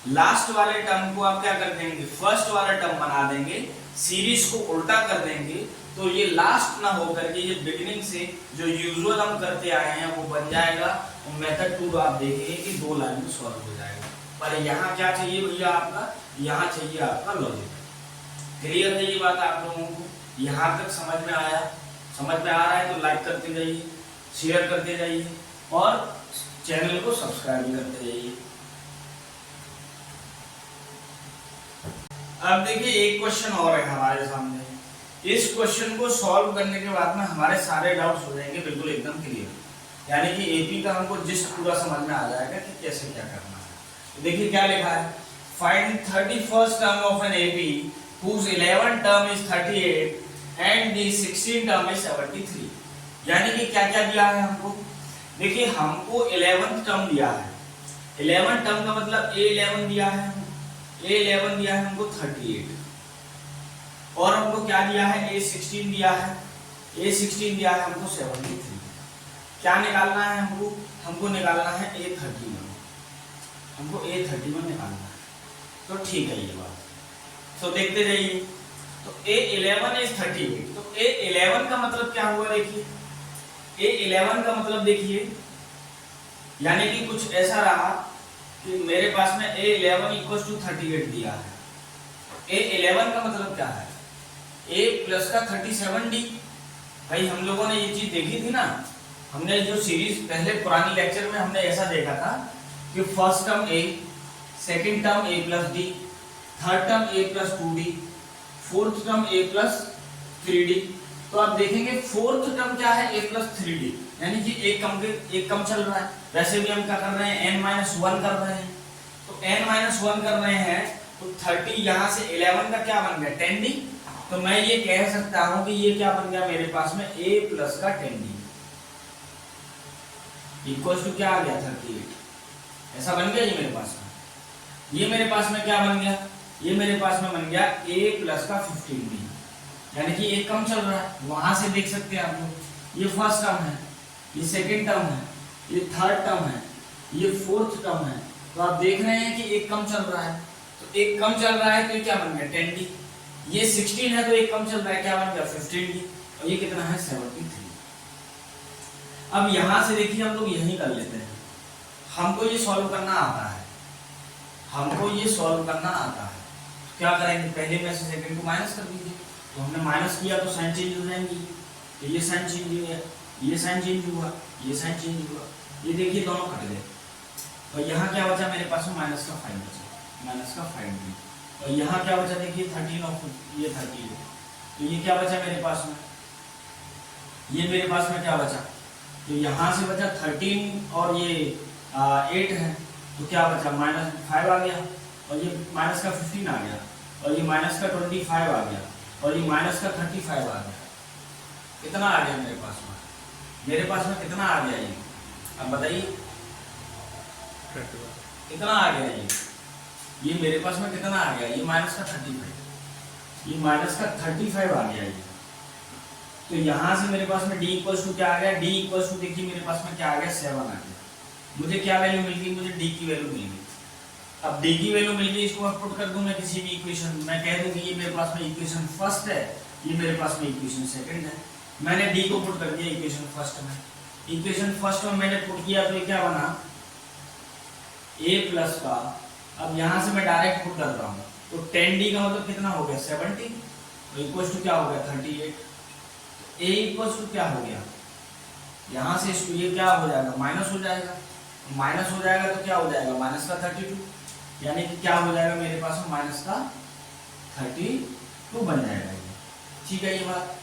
लास्ट वाले टर्म को आप क्या कर देंगे, फर्स्ट वाला टर्म बना देंगे, सीरीज को उल्टा कर देंगे, तो ये लास्ट ना होकर के ये बिगिनिंग से जो यूजुअल हम करते आए हैं वो बन जाएगा। और मेथड 2 आप देखेंगे कि 2 लाइन में सॉल्व हो जाएगा। पर यहाँ क्या चाहिए भैया आपका, यहाँ चाहिए आपका लॉजिक। क्लियर है ये बात आप लोगों को, यहाँ तक समझ में आया, समझ में आ रहा है तो लाइक करते जाइए, शेयर करते जाइए और चैनल को सब्सक्राइब करते जाइए। अब देखिए एक क्वेश्चन और है हमारे सामने, इस क्वेश्चन को सॉल्व करने के बाद में हमारे सारे डाउट्स हो जाएंगे बिल्कुल एकदम क्लियर। यानी कि एपी का हमको जिस्ट पूरा समझ में आ जाएगा कि कैसे क्या करना है। तो देखिए क्या लिखा है, find 31st term of an AP whose 11th term is 38 and the 16th term is 73। यानी कि क्या क्या दिया है हमको, देखिए हमको 11th टर्म दिया है। 11th टर्म का मतलब A11 दिया है, A11 दिया है हमको 38, और हमको क्या दिया है, A16 दिया है, A16 दिया है हमको 73। क्या निकालना है हमको, हमको निकालना है A31, हमको A31 निकालना है। तो ठीक है ये बात, तो देखते जाइए। तो A11 is 38, तो A11 का मतलब क्या हुआ, देखिए A11 का मतलब देखिए, यानी कि कुछ ऐसा रहा कि मेरे पास में A11 इक्वल्स टू 38 दिया है। A11 का मतलब क्या है, A प्लस का 37D। भाई हम लोगों ने ये चीज देखी थी ना, हमने जो सीरीज पहले पुरानी लेक्चर में हमने ऐसा देखा था कि first term A, second term A plus D, third term A plus 2D, fourth term A plus 3D। तो आप देखेंगे फोर्थ टर्म क्या है, A प्लस 3D, यानी कि एक कम चल रहा है। वैसे भी हम क्या कर रहे हैं, n-1 कर रहे हैं। तो n-1 कर रहे हैं तो 30 यहाँ से 11 का क्या बन गया 10D। तो मैं ये कह सकता हूं कि ये क्या बन गया मेरे पास में A प्लस का 10D इक्वल टू क्या आ गया 38। ऐसा बन गया ये मेरे पास में। ये मेरे पास में क्या बन गया, ये मेरे पास में बन गया A प्लस का 15D, यानी कि एक कम चल रहा है। वहां से देख सकते हैं आप लोग, ये फर्स्ट टर्म है, ये सेकंड टर्म है, ये थर्ड टर्म है, ये फोर्थ टर्म है। तो आप देख रहे हैं कि एक कम चल रहा है। तो एक कम चल रहा है तो ये क्या बन गया 10D। ये 16 है तो एक कम चल रहा है, क्या बन गया 15D। और ये कितना है 73। अब यहां से देखिए हम लोग यही कर लेते हैं, हमको ये सॉल्व करना आता है, हमको ये सॉल्व करना आता है। क्या करेंगे, पहले में से सेकंड को माइनस कर दीजिए। तो हमने माइनस किया तो साइन चेंज हो जाएंगी, तो ये साइन चेंज हो गया, ये साइन चेंज हुआ, ये साइन चेंज हुआ, ये देखिए दोनों कट गए। और यहाँ क्या बचा मेरे पास में माइनस का 5 बचा, माइनस का 5d। और यहाँ क्या बचा देखिए 13 और ये 30 है, तो ये क्या बचा मेरे पास में, ये मेरे पास में क्या बचा, तो यहाँ से बचा 13 और ये 8 है, तो क्या बचा -5 आ गया, और ये माइनस का 15 आ गया, और ये माइनस का 25 आ गया, और ये माइनस का 35 आ गया। कितना आ गया मेरे पास में, मेरे पास में कितना आ गया ये, अब बताइए कितना आ गया ये मेरे पास में कितना आ गया, ये माइनस का 35, ये माइनस का 35 आ गया ये। तो यहाँ से मेरे पास में d इक्वल्स टू क्या आ गया, d इक्वल्स टू देखिए मेरे पास में क्या आ गया 7 आ गया। मुझे क्या वैल्यू मिल गई, मुझे d की वैल्यू मिल गई। अब d की वैल्यू मिल गई, इसको मैं पुट कर दूं मैं किसी भी इक्वेशन, मैं कह दूं कि ये मेरे पास में इक्वेशन फर्स्ट है, ये मेरे पास में इक्वेशन सेकंड है। मैंने d को पुट कर दिया इक्वेशन फर्स्ट में, इक्वेशन फर्स्ट में मैंने पुट किया तो ये क्या बना a प्लस का, अब यहाँ से मैं डायरेक्ट पुट कर रहा हूँ, तो 10d का मतलब कितना हो गया 70, तो इक्वल्स टू क्या हो गया 38। a इक्वल्स टू क्या हो गया, यहाँ से इसको ये क्या हो जाएगा माइनस हो जाएगा, माइनस हो जाएगा तो क्या हो जाएगा माइनस का 32, यानी कि क्या हो जाएगा मेरे पास में माइनस का 32 बन जाएगा ये। ठीक है ये बात,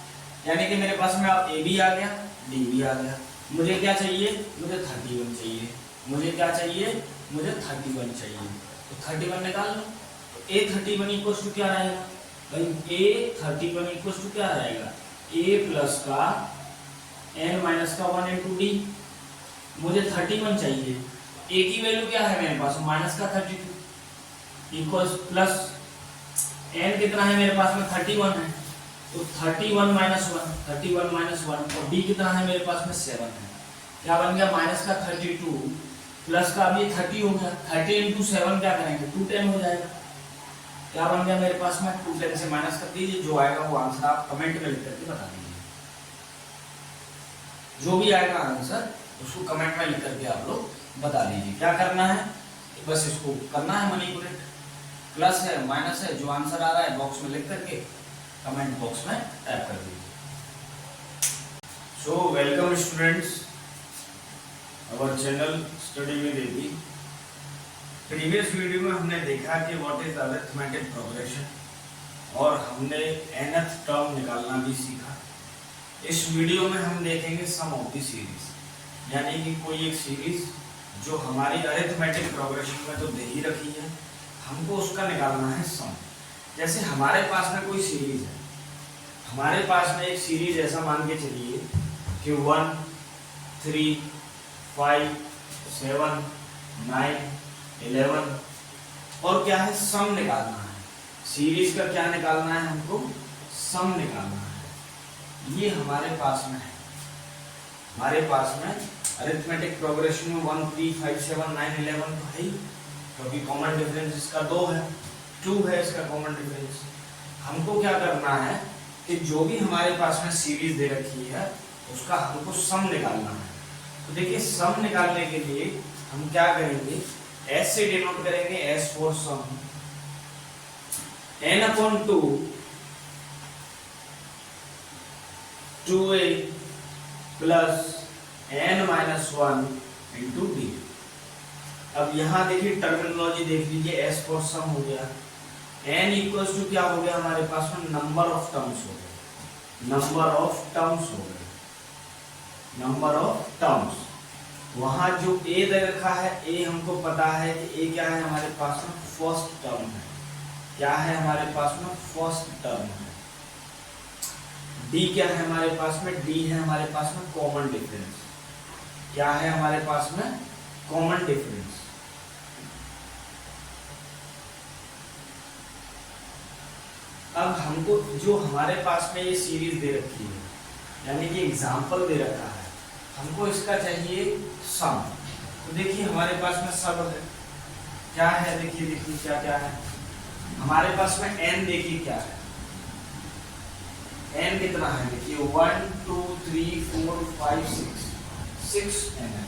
यानी कि मेरे पास में अब a भी आ गया d भी आ गया। मुझे क्या चाहिए, मुझे 31 चाहिए, मुझे क्या चाहिए, मुझे 31 चाहिए, तो 31 निकाल लो। तो a31 इक्वल्स टू क्या रहेगा भाई, a31 इक्वल्स टू क्या रहेगा, a प्लस का n माइनस का 1 इंटू डी। मुझे 31 चाहिए, a की वैल्यू क्या है मेरे पास माइनस का 32 इक्वल्स प्लस n कितना है मेरे पास में 31 है, तो 31 माइनस 1, 31 माइनस 1, और d कितना है मेरे पास में 7 है। क्या बन गया माइनस का 32 प्लस का, अब ये 30 हो गया, 30 इंटू 7 क्या करेंगे 210 हो जाएगा। क्या बन गया मेरे पास में 210 से माइनस कर दीजिए, जो आएगा वो आंसर आप कमेंट में लिख करके बता दीजिए। जो भी आएगा आंसर उसको कमेंट में लिख करके आप लोग बता दीजिए। क्या करना है, बस इसको करना है मैनिपुलेट, प्लस है माइनस है, जो आंसर आ रहा है बॉक्स में लिख करके कमेंट बॉक्स में टाइप कर दीजिए। So welcome students our channel study with AB. Previous video में हमने देखा कि व्हाट इज अरिथमेटिक प्रोग्रेशन और हमने nth टर्म निकालना भी सीखा। इस वीडियो में हम देखेंगे सम ऑफ द सीरीज, यानी कि कोई एक सीरीज जो हमारी अरिथमेटिक प्रोग्रेशन में तो दे ही रखी है, हमको उसका निकालना है सम। जैसे हमारे पास में कोई सीरीज है, हमारे पास में एक सीरीज ऐसा मान के चलिए कि 1 3 5 7 9 11, और क्या है सम निकालना है। सीरीज का क्या निकालना है, हमको सम निकालना है। ये हमारे पास में है, हमारे पास में अरिथमेटिक प्रोग्रेशन में 1 3 5 7 9 11 तो है ही, क्योंकि कॉमन डिफरेंस इसका 2 है, 2 है इसका कॉमन डिफरेंस। हमको क्या करना है कि जो भी हमारे पास में सीरीज दे रखी है उसका हमको सम निकालना है। तो देखिए सम निकालने के लिए हम क्या करेंगे, s से डिनोट करेंगे, s for sum, n/2 2a plus n-1 into d। अब यहाँ देखिए टर्मिनोलॉजी देख लीजिए, s फॉर सम हो गया, n इक्वल्स टू क्या हो गया हमारे पास में नंबर ऑफ टर्म्स हो गए, नंबर ऑफ टर्म्स हो गए, नंबर ऑफ टर्म्स। वहां जो a दे रखा है, a हमको पता है कि a क्या है हमारे पास में फर्स्ट टर्म है, क्या है हमारे पास में फर्स्ट टर्म है। d क्या है हमारे पास में, d है हमारे पास में कॉमन डिफरेंस, क्या है हमारे पास में कॉमन डिफरेंस। अब हमको जो हमारे पास में ये सीरीज दे रखी है, यानी कि एग्जाम्पल दे रखा है, हमको इसका चाहिए सम। तो देखिए हमारे पास में सब है, क्या है देखिए देखिए क्या क्या है हमारे पास में, n देखिए क्या है, n कितना है देखिए 1 2 3 4 5 6 n है।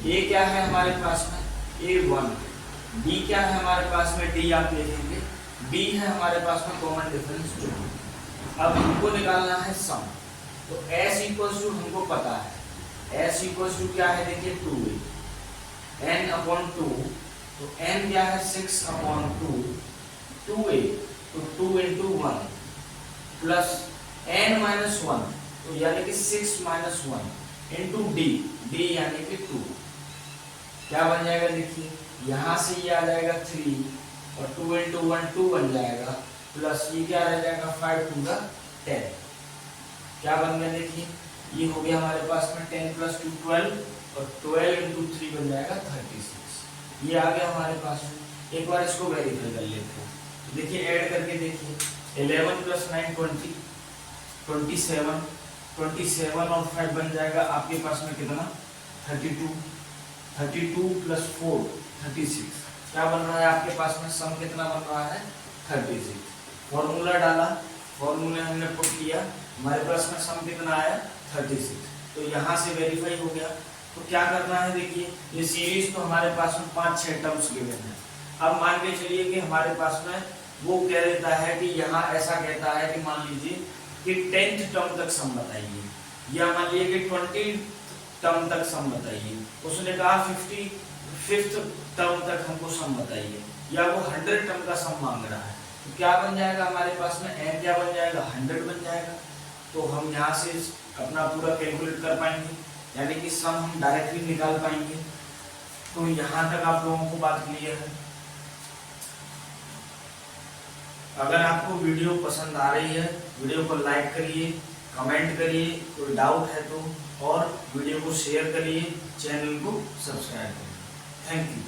a क्या है हमारे पास में, a1, b क्या है हमारे पास में, d आप लिखेंगे, b है हमारे पास में कॉमन डिफरेंस 2। अब हमको निकालना है सम। तो s इक्वल्स टू हमको पता है, s इक्वल्स टू क्या है देखिए 2a, n अपॉन 2, तो n क्या है 6 अपॉन 2, 2a, तो 2 इंटू 1 प्लस n माइनस 1, तो यानी कि 6 माइनस 1 इंटू d, d यानी कि 2, क्या बन जाएगा देखिए, यहाँ से ये आ जाएगा 3 और 2 इंटू 1 2 बन जाएगा, प्लस ये क्या रह जाएगा 5 2 का 10, क्या बन गया देखिए, ये हो गया हमारे पास में 10 प्लस 2 12 और 12 इंटू 3 बन जाएगा 36, ये आ गया हमारे पास में। एक बार इसको वेरीफाई कर लेते हैं, तो देखिए ऐड करके देखिए 11 प्लस 9 20, 27, 27 और 5 बन जाएगा आपके पास में कितना 32, 32 प्लस 4 36, क्या बन रहा है आपके पास में सम कितना बन रहा है 36, फॉर्मूला डाला, फॉर्मूले हमने पुट किया, हमारे पास में सम कितना आया 36, तो यहाँ से वेरीफाई हो गया। तो क्या करना है देखिए, ये सीरीज तो हमारे पास में 5-6 टर्म्स गिवन है, अब मान के चलिए कि हमारे पास में वो कह देता है कि यहाँ ऐसा कहता है कि मान लीजिए कि 10th टर्म तक सम बताइए, या मान लीजिए कि 20 टर्म तक सम बताइए, उसने कहा 55th टर्म तक हमको सम बताइए, या वो 100 टर्म का सम मांग रहा है, तो क्या बन जाएगा हमारे पास में n क्या बन जाएगा 100 बन जाएगा, तो हम यहाँ से अपना पूरा कैलकुलेट कर पाएंगे, यानी कि सम हम डायरेक्टली निकाल पाएंगे। तो यहाँ तक आप लोगों को बात क्लियर है। अगर आपको वीडियो पसंद आ रही है, वीडियो को लाइक करिए, कमेंट करिए, कोई डाउट है तो, और वीडियो को शेयर करिए, चैनल को सब्सक्राइब करिए। Thank you.